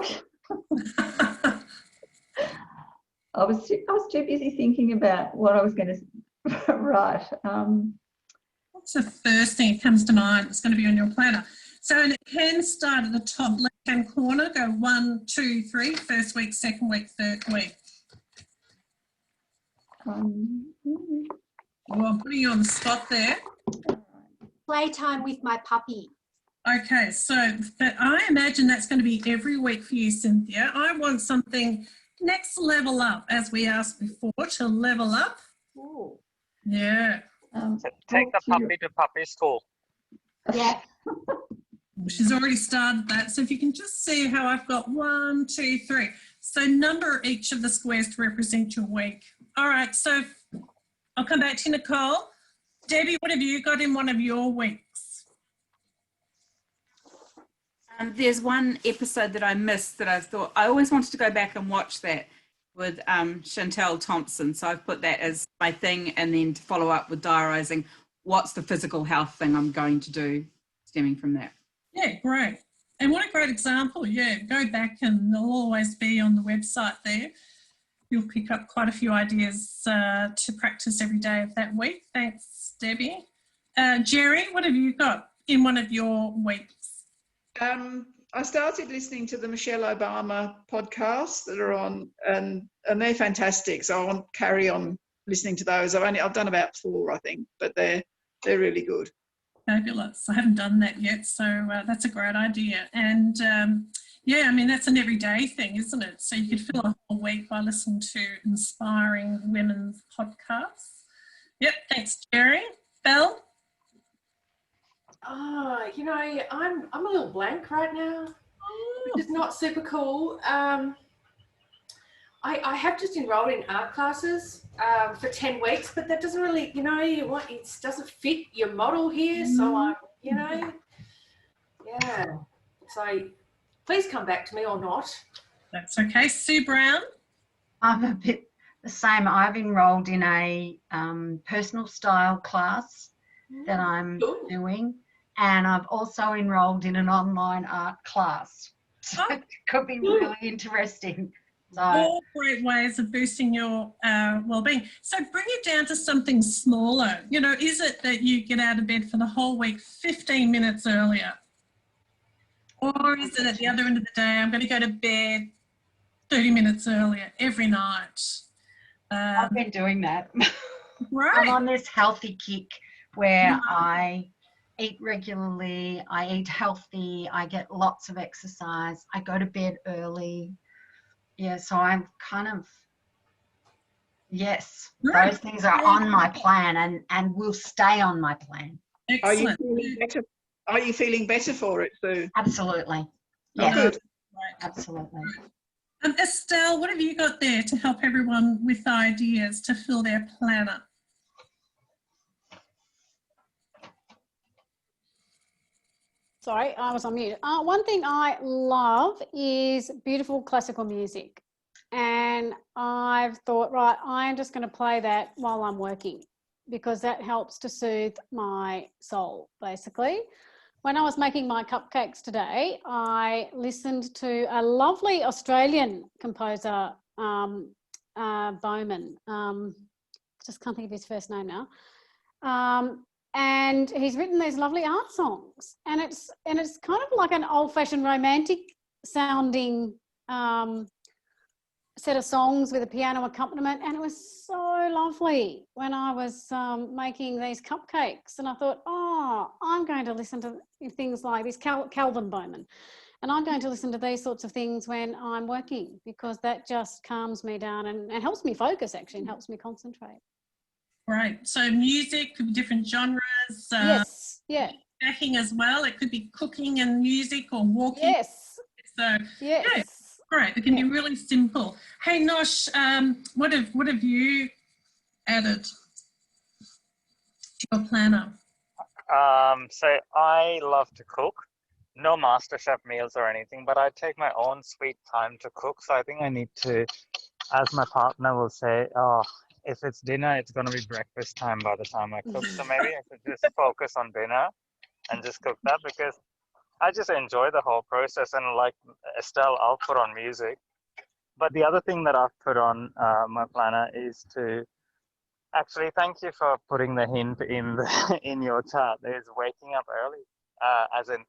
I was too busy thinking about what I was going to write. What's the first thing that comes to mind that's going to be on your planner? So it can start at the top left-hand corner, go 1, 2, 3, first week, second week, third week. Well, I'm putting you on the spot there. Playtime with my puppy. Okay, so I imagine that's going to be every week for you, Cynthia. I want something next level up, as we asked before, to level up. Ooh. Yeah. Take the puppy to puppy school. Yeah. She's already started that. So if you can just see how I've got 1, 2, 3. So number each of the squares to represent your week. All right, so I'll come back to you, Nicole. Debbie, what have you got in one of your weeks? There's one episode that I missed that I thought I always wanted to go back and watch that with Chantel Thompson. So I've put that as my thing, and then to follow up with diarising what's the physical health thing I'm going to do stemming from that. Yeah, great. And what a great example. Yeah, go back and they'll always be on the website there. You'll pick up quite a few ideas to practice every day of that week. Thanks, Debbie. Jerry, what have you got in one of your weeks? I started listening to the Michelle Obama podcasts that are on, and they're fantastic. So I want to carry on listening to those. I've done about 4, I think, but they're really good. Fabulous. I haven't done that yet, so that's a great idea. And yeah, I mean, that's an everyday thing, isn't it? So you could fill a whole week by listening to inspiring women's podcasts. Yep, thanks, Jerry. Belle? You know, I'm a little blank right now, which is not super cool. I have just enrolled in art classes for 10 weeks, but that doesn't really, you know, it doesn't fit your model here. So I'm, you know, yeah. So please come back to me or not. That's okay. Sue Brown? I'm a bit the same. I've enrolled in a personal style class that I'm doing, and I've also enrolled in an online art class. So it could be really interesting. So, all great ways of boosting your well-being. So bring it down to something smaller. You know, is it that you get out of bed for the whole week 15 minutes earlier? Or is it at the other end of the day, I'm going to go to bed 30 minutes earlier every night? I've been doing that. Right. I'm on this healthy kick where I eat regularly, I eat healthy, I get lots of exercise, I go to bed early. Yeah, so I'm kind of, yes, those things are on my plan and will stay on my plan. Excellent. Are you feeling better for it, Sue? Absolutely. Oh, Yes, good. absolutely. Estelle, what have you got there to help everyone with ideas to fill their planner? Sorry, I was on mute. One thing I love is beautiful classical music. And I've thought, right, I'm just going to play that while I'm working. because that helps to soothe my soul, basically. When I was making my cupcakes today, I listened to a lovely Australian composer, Bowman. Just can't think of his first name now. And he's written these lovely art songs, and it's kind of like an old-fashioned romantic sounding set of songs with a piano accompaniment, and it was so lovely when I was making these cupcakes. And I thought, oh, I'm going to listen to things like this, Calvin Bowman, and I'm going to listen to these sorts of things when I'm working, because that just calms me down and helps me focus, actually, and helps me concentrate. Right. So music could be different genres. Yes. Yeah. Backing as well. It could be cooking and music or walking. Yes. So yes. Yeah. Right, it can be really simple. Hey Nosh, what have you added to your planner? So I love to cook. No MasterChef meals or anything, but I take my own sweet time to cook. So I think I need to, as my partner will say, oh, if it's dinner, it's going to be breakfast time by the time I cook. So maybe I could just focus on dinner and just cook that, because I just enjoy the whole process. And like Estelle, I'll put on music. But the other thing that I've put on my planner is to actually, thank you for putting the hint in your chart. There's waking up early, as in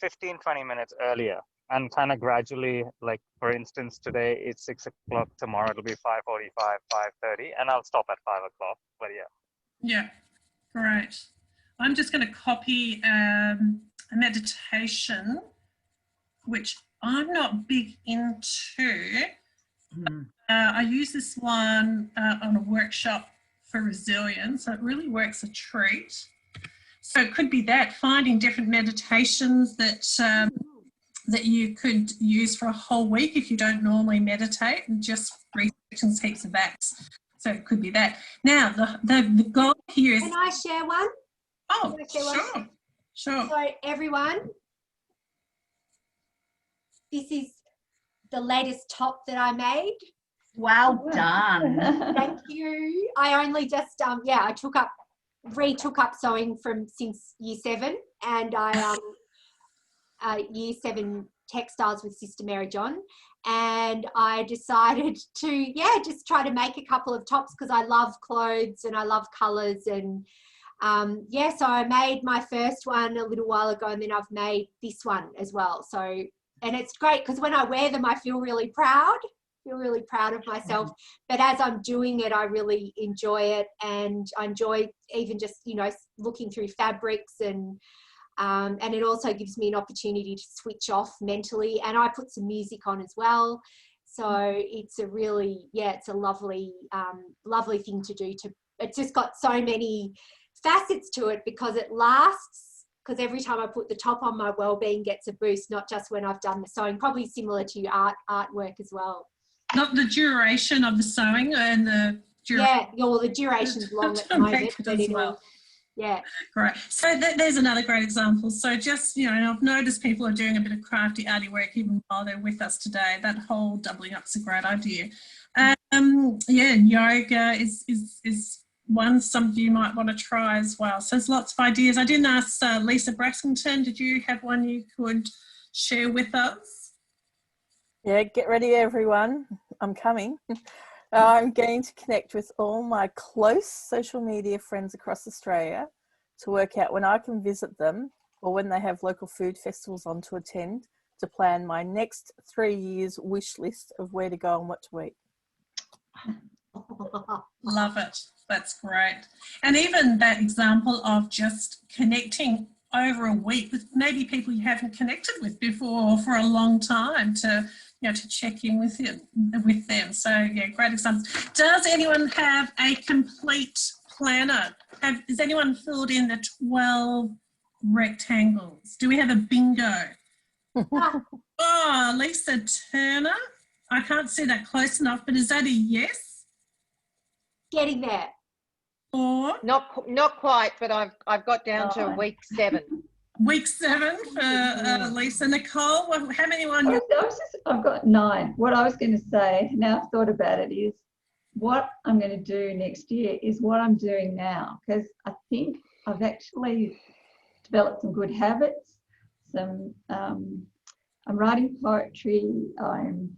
15-20 minutes earlier, and kind of gradually, like for instance, today it's 6 o'clock, tomorrow it'll be 5:45, 5:30, and I'll stop at 5 o'clock. But yeah. Yeah, great. I'm just going to copy a meditation, which I'm not big into. I use this one on a workshop for resilience, so it really works a treat. So it could be that, finding different meditations that that you could use for a whole week if you don't normally meditate, and just researching heaps of apps. So it could be that. Now the goal here is. Can I share one? Oh, sure. So everyone, this is the latest top that I made. Well done. Thank you. I only just I retook up sewing since year 7, and I year 7 textiles with Sister Mary John, and I decided to just try to make a couple of tops, because I love clothes and I love colours, and so I made my first one a little while ago, and then I've made this one as well. So, and it's great because when I wear them I feel really proud of myself, but as I'm doing it I really enjoy it, and I enjoy even just looking through fabrics, and it also gives me an opportunity to switch off mentally, and I put some music on as well. So it's a really it's a lovely thing to do. It's just got so many facets to it, because it lasts, because every time I put the top on, my well-being gets a boost, not just when I've done the sewing. Probably similar to your artwork as well. Not the duration of the sewing and the duration. The duration's long at the moment, but it'll, Great. So there's another great example. So just, I've noticed people are doing a bit of crafty arty work even while they're with us today. That whole doubling up's a great idea. Yoga is one some of you might want to try as well. So there's lots of ideas. I didn't ask Lisa Brassington, did you have one you could share with us? Yeah, get ready everyone. I'm coming. I'm going to connect with all my close social media friends across Australia to work out when I can visit them, or when they have local food festivals on to attend, to plan my next 3 years wish list of where to go and what to eat. Love it. That's great. And even that example of just connecting over a week with maybe people you haven't connected with before for a long time, to check in with them. So great examples. Does anyone have a complete planner? Has anyone filled in the 12 rectangles? Do we have a bingo? Oh, Lisa Turner. I can't see that close enough, but is that a yes? Getting there. Or not quite, but I've got down to week 7. Week 7 for Lisa. Nicole, how many I've got 9. What I was going to say, now I've thought about it, is what I'm going to do next year is what I'm doing now, because I think I've actually developed some good habits. I'm writing poetry, I'm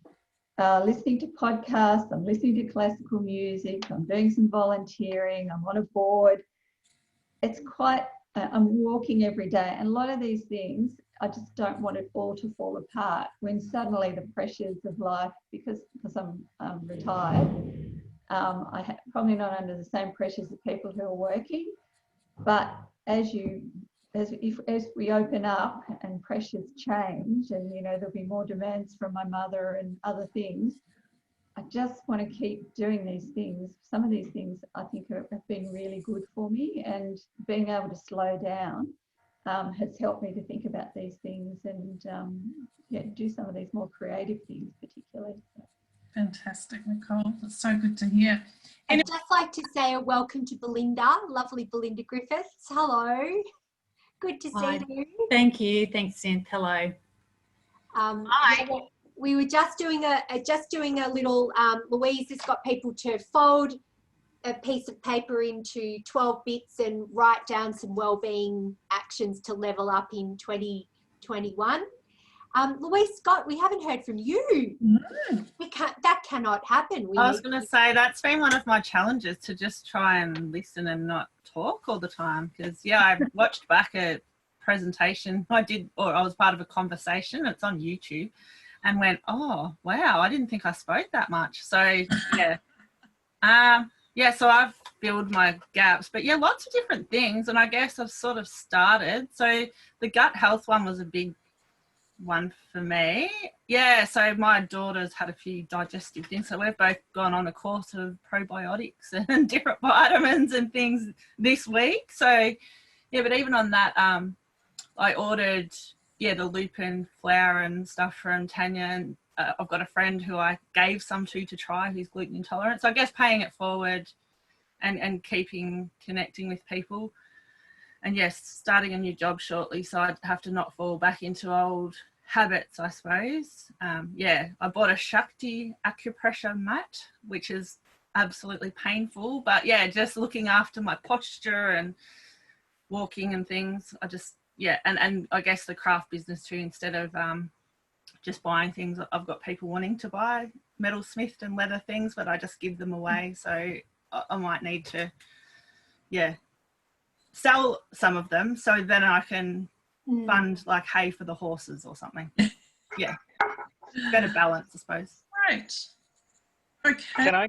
listening to podcasts, I'm listening to classical music, I'm doing some volunteering, I'm on a board. It's quite, I'm walking every day, and a lot of these things, I just don't want it all to fall apart when suddenly the pressures of life, because I'm retired, probably not under the same pressures of people who are working, but as we open up and pressures change, and there'll be more demands from my mother and other things, I just want to keep doing these things. Some of these things I think have been really good for me, and being able to slow down has helped me to think about these things and do some of these more creative things particularly. Fantastic, Nicole. That's so good to hear. I'd just like to say a welcome to Belinda, lovely Belinda Griffiths. Hello. Good to Hi. see you. Thank you. Thanks, Jen. Hello. Hi. We were just doing a little. Louise has got people to fold a piece of paper into 12 bits and write down some wellbeing actions to level up in 2021. Louise Scott, we haven't heard from you. That cannot happen. I was going to say that's been one of my challenges, to just try and listen and not talk all the time, because I watched back a presentation I did, or I was part of a conversation, it's on YouTube, and went, oh wow, I didn't think I spoke that much. So so I've filled my gaps, but lots of different things, and I guess I've sort of started. So the gut health one was a big one for me. So my daughter's had a few digestive things, so we've both gone on a course of probiotics and different vitamins and things this week. So but even on that, I ordered the lupin flour and stuff from Tanya, and I've got a friend who I gave some to try, who's gluten intolerant. So I guess paying it forward and connecting with people. And starting a new job shortly, so I'd have to not fall back into old habits, I suppose. I bought a Shakti acupressure mat, which is absolutely painful, but just looking after my posture and walking and things. I just and I guess the craft business too, instead of just buying things, I've got people wanting to buy metalsmithed and leather things, but I just give them away. So I might need to sell some of them, so then I can fund like hay for the horses or something. Better balance, I suppose. Right. Okay.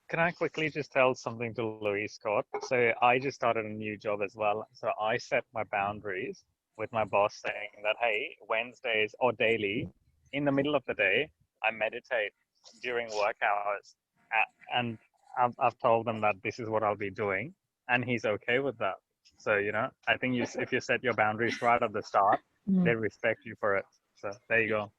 Can I quickly just tell something to Louise Scott? So I just started a new job as well. So I set my boundaries with my boss, saying that, hey, Wednesdays or daily, in the middle of the day, I meditate during work hours. And I've told them that this is what I'll be doing, and he's okay with that. So, I think if you set your boundaries right at the start, they respect you for it. So there you go.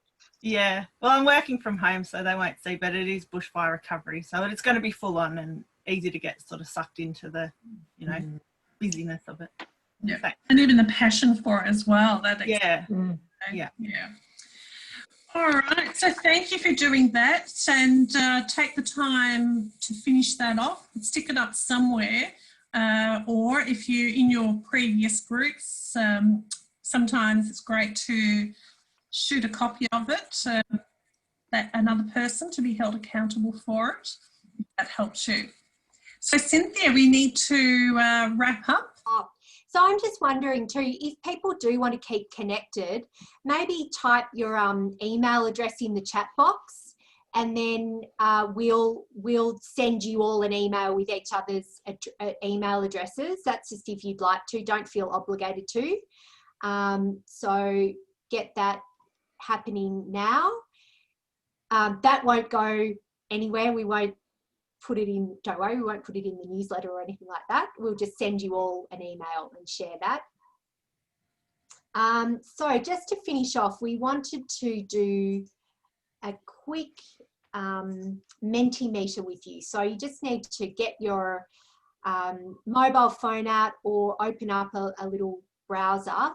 Well, I'm working from home, so they won't see, but it is bushfire recovery. So it's going to be full on and easy to get sort of sucked into the, busyness of it. And even the passion for it as well. All right, so thank you for doing that, and take the time to finish that off, stick it up somewhere, or if you're in your previous groups, sometimes it's great to shoot a copy of it, that another person to be held accountable for it. That helps you. So Cynthia, we need to wrap up. So I'm just wondering too, if people do want to keep connected, maybe type your email address in the chat box, and then we'll send you all an email with each other's email addresses. That's just if you'd like to. Don't feel obligated to. So get that happening now. That won't go anywhere. We won't put it in, don't worry, we won't put it in the newsletter or anything like that. We'll just send you all an email and share that. So just to finish off, we wanted to do a quick Mentimeter with you. So you just need to get your mobile phone out or open up a little browser,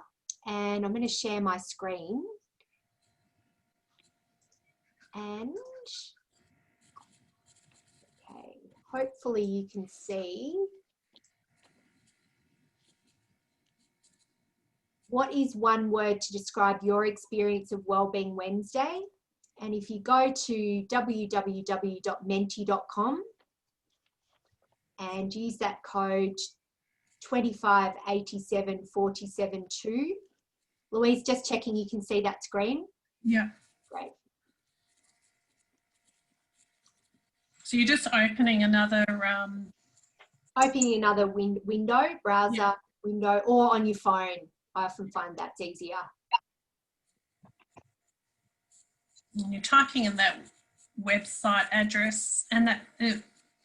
and I'm going to share my screen. And okay, hopefully you can see. What is one word to describe your experience of Wellbeing Wednesday? And if you go to www.menti.com and use that code 2587472. Louise, just checking you can see that screen. Yeah. Great. So you're just opening another Opening another window, browser window, or on your phone. I often find that's easier. and you're typing in that website address and that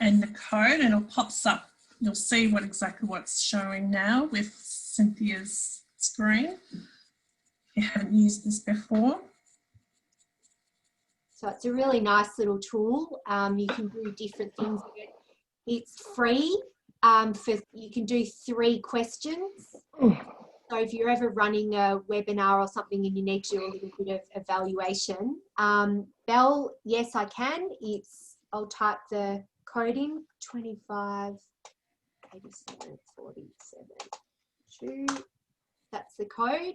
and the code, and it pops up. You'll see exactly what's showing now with Cynthia's screen. If you haven't used this before. So it's a really nice little tool. You can do different things with it. It's free. You can do 3 questions. So if you're ever running a webinar or something and you need to do a little bit of evaluation, Belle, yes, I can. I'll type the code in 258747 2. That's the code.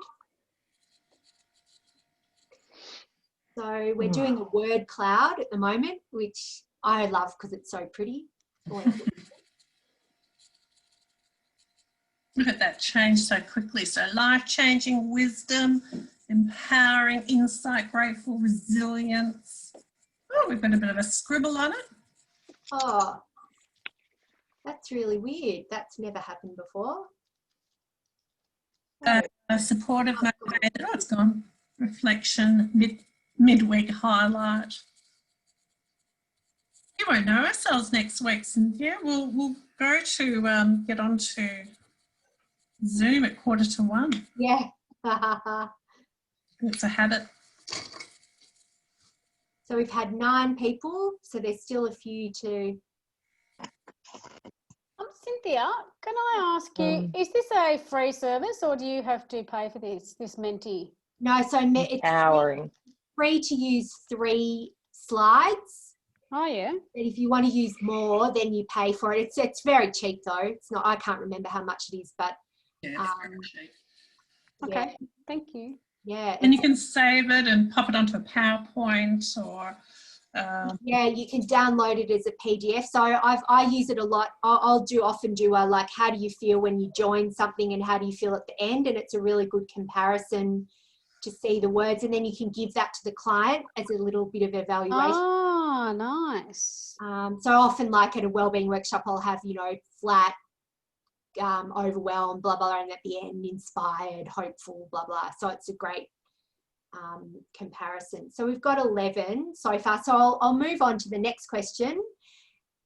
So we're doing a word cloud at the moment, which I love because it's so pretty. Look at that change so quickly. So life-changing wisdom, empowering insight, grateful, resilience. Oh, we've got a bit of a scribble on it. Oh, that's really weird. That's never happened before. Supportive, motivated. Oh, it's gone. Reflection, midweek highlight. You won't know ourselves next week, Cynthia. We'll go to get on to Zoom at 1:45. Yeah. It's a habit. So we've had 9 people, so there's still a few to... Cynthia, can I ask you, is this a free service or do you have to pay for this Menti? No, so it's free to use 3 slides. Oh, yeah. But if you want to use more, then you pay for it. It's very cheap though. It's not, I can't remember how much it is, but yeah, it's very cheap. Okay, thank you. Yeah. And you can save it and pop it onto a PowerPoint or yeah, you can download it as a PDF. So I use it a lot. I'll often do a like, how do you feel when you join something and how do you feel at the end? And it's a really good comparison to see the words, and then you can give that to the client as a little bit of evaluation. Oh, nice. So often, like at a wellbeing workshop, I'll have, flat, overwhelmed, blah, blah, and at the end, inspired, hopeful, blah, blah. So it's a great comparison. So we've got 11 so far. So I'll move on to the next question.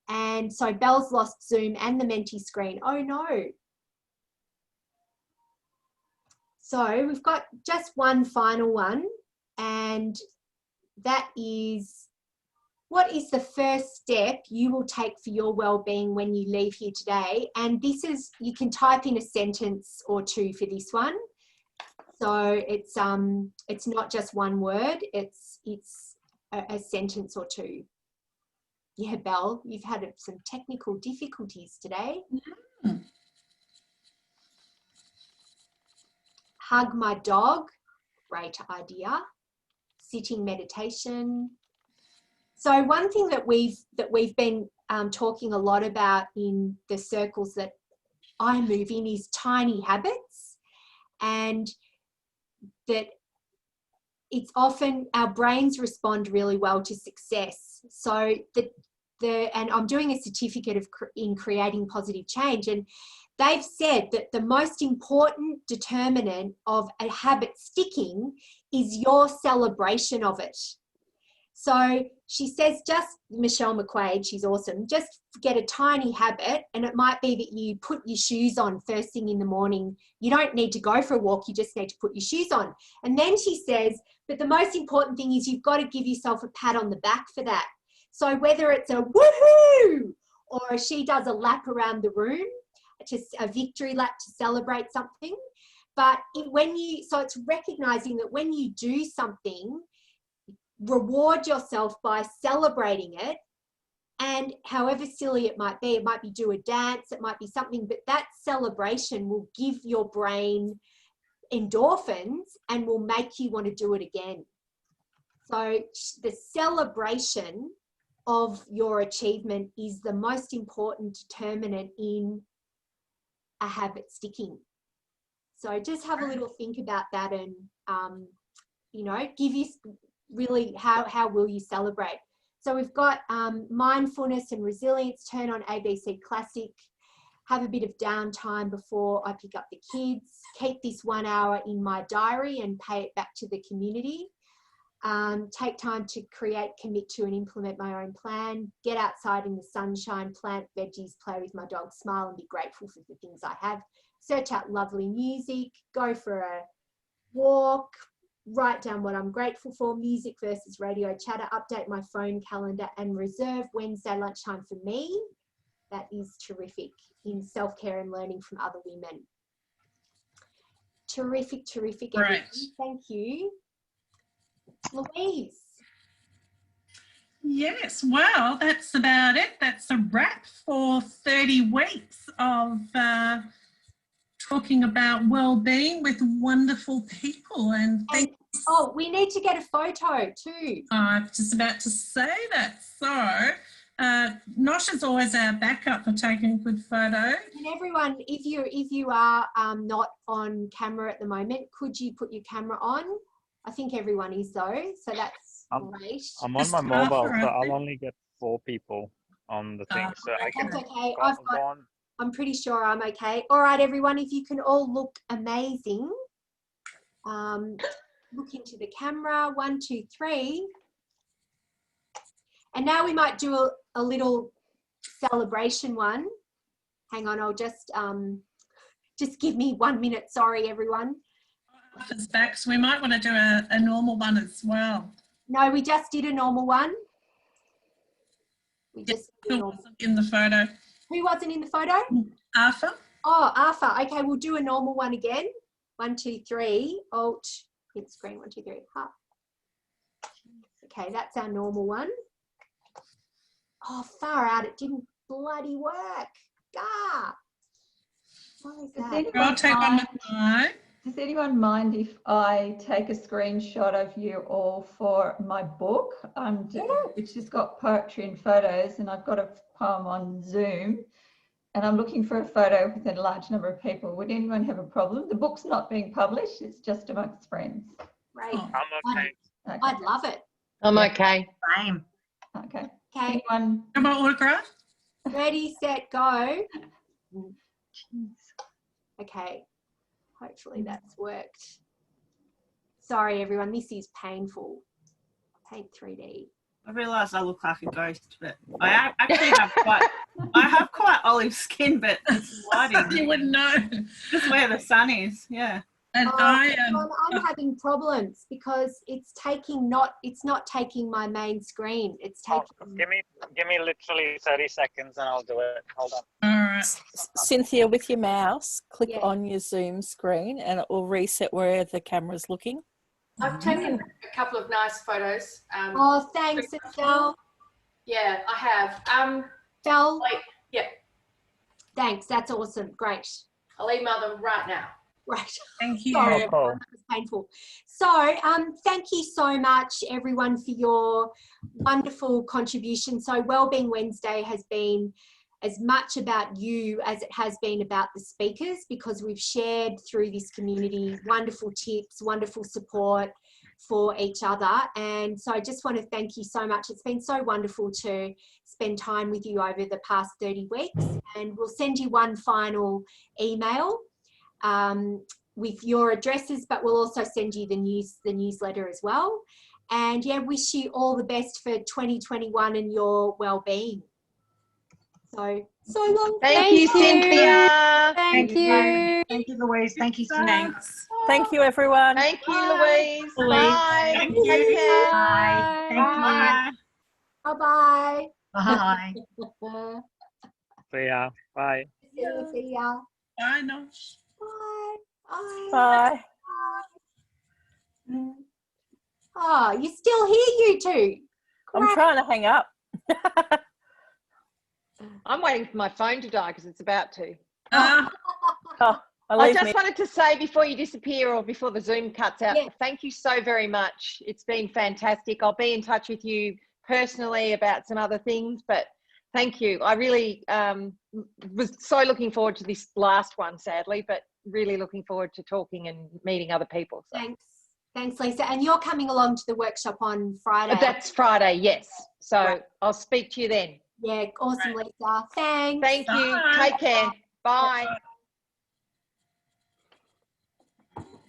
And so Belle's lost Zoom and the Menti screen. Oh, no. So we've got just one final one, and that is, what is the first step you will take for your well-being when you leave here today? And this is, you can type in a sentence or 2 for this one. So it's not just one word, it's a sentence or 2. Yeah, Belle, you've had some technical difficulties today. Mm. Hug my dog, great idea. Sitting meditation. So one thing that we've been talking a lot about in the circles that I move in is tiny habits, and that it's often our brains respond really well to success. So and I'm doing a certificate in creating positive change, and they've said that the most important determinant of a habit sticking is your celebration of it. So she says, Michelle McQuaid, she's awesome, just get a tiny habit, and it might be that you put your shoes on first thing in the morning. You don't need to go for a walk, you just need to put your shoes on. And then she says, but the most important thing is you've got to give yourself a pat on the back for that. So whether it's a woohoo, or she does a lap around the room, just a victory lap to celebrate something. But so it's recognizing that when you do something, reward yourself by celebrating it, And however silly it might be do a dance, it might be something, but that celebration will give your brain endorphins and will make you want to do it again. So the celebration of your achievement is the most important determinant in a habit sticking. So just have a little think about that, and you know, give you really how will you celebrate. So we've got mindfulness and resilience, turn on ABC Classic, have a bit of downtime before I pick up the kids, keep this 1 hour in my diary and pay it back to the community, take time to create, commit to and implement my own plan, get outside in the sunshine, plant veggies, play with my dog, smile and be grateful for the things I have, search out lovely music, go for a walk, write down what I'm grateful for, music versus radio chatter, update my phone calendar and reserve Wednesday lunchtime for me. That is terrific in self-care and learning from other women. Terrific, terrific. Right. Thank you. Louise. Yes, well, that's about it. That's a wrap for 30 weeks of talking about well-being with wonderful people. And oh, we need to get a photo too. I was just about to say that. So Nosh is always our backup for taking good photos. And everyone, if you are not on camera at the moment, could you put your camera on? I think everyone is though, so that's great. I'm on my mobile, so I'll only get 4 people on the thing. So I can. That's okay. go on. I'm pretty sure I'm okay. All right, everyone, if you can all look amazing. Look into the camera, 1, 2, 3. And now we might do a little celebration one. Hang on, I'll just give me 1 minute. Sorry, everyone. It's back, so we might want to do a normal one as well. No, we just did a normal one. We just did a Who normal. wasn't in the photo? Who wasn't in the photo? Arthur. Oh, Arthur. Okay, we'll do a normal one again. 1, 2, 3. Alt. Hit screen. 1, 2, 3. Up. Okay, that's our normal one. Oh, far out. It didn't bloody work. Gah. What is that? I'll take one with mine. Does anyone mind if I take a screenshot of you all for my book, which has got poetry and photos, and I've got a poem on Zoom, and I'm looking for a photo with a large number of people. Would anyone have a problem? The book's not being published, it's just amongst friends. Great. I'm okay. I'd love it. I'm okay. Same. Okay. Okay. Anyone? How about autograph? Ready, set, go. Okay. Hopefully that's worked. Sorry, everyone. This is painful. Paint 3D. I realise I look like a ghost, but I actually have quite olive skin, but it's lighting. You wouldn't know. Just where the sun is, yeah. And I'm having problems because it's not taking my main screen. It's taking. Give me literally 30 seconds and I'll do it. Hold on. All right. Cynthia, with your mouse, click Yeah. on your Zoom screen and it will reset where the camera's looking. I've taken a couple of nice photos. Oh, thanks, Estelle. Yeah, I have. Phil. Yeah, Thanks. That's awesome. Great. I'll email them right now. Right. Thank you. Sorry, everyone, that was painful. So, thank you so much, everyone, for your wonderful contribution. So, Wellbeing Wednesday has been as much about you as it has been about the speakers, because we've shared through this community wonderful tips, wonderful support for each other. And so I just want to thank you so much. It's been so wonderful to spend time with you over the past 30 weeks. And we'll send you one final email with your addresses, but we'll also send you the newsletter as well. And yeah, wish you all the best for 2021 and your well-being. So long. Thank you, Cynthia. Thank you. Thank you, Louise. Thank you, Cynthia. Thank you, everyone. Thank you, Louise. Bye. Thank Take you. care. Bye. Thank you. Bye-bye. Bye. See ya. Bye. See ya. Bye, Nosh. Bye. Bye. Bye. Oh, you're still here, you two. I'm trying to hang up. I'm waiting for my phone to die because it's about to. Oh, I just wanted to say before you disappear or before the Zoom cuts out, thank you so very much. It's been fantastic. I'll be in touch with you personally about some other things, but thank you. I really was so looking forward to this last one, sadly, but really looking forward to talking and meeting other people. So. Thanks, Lisa. And you're coming along to the workshop on Friday. That's Friday, yes. So I'll speak to you then. Yeah, awesome, Lisa. Thanks. Thank you. Take care. Bye.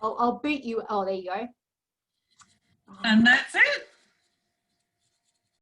I'll boot you. Oh, there you go. And that's it.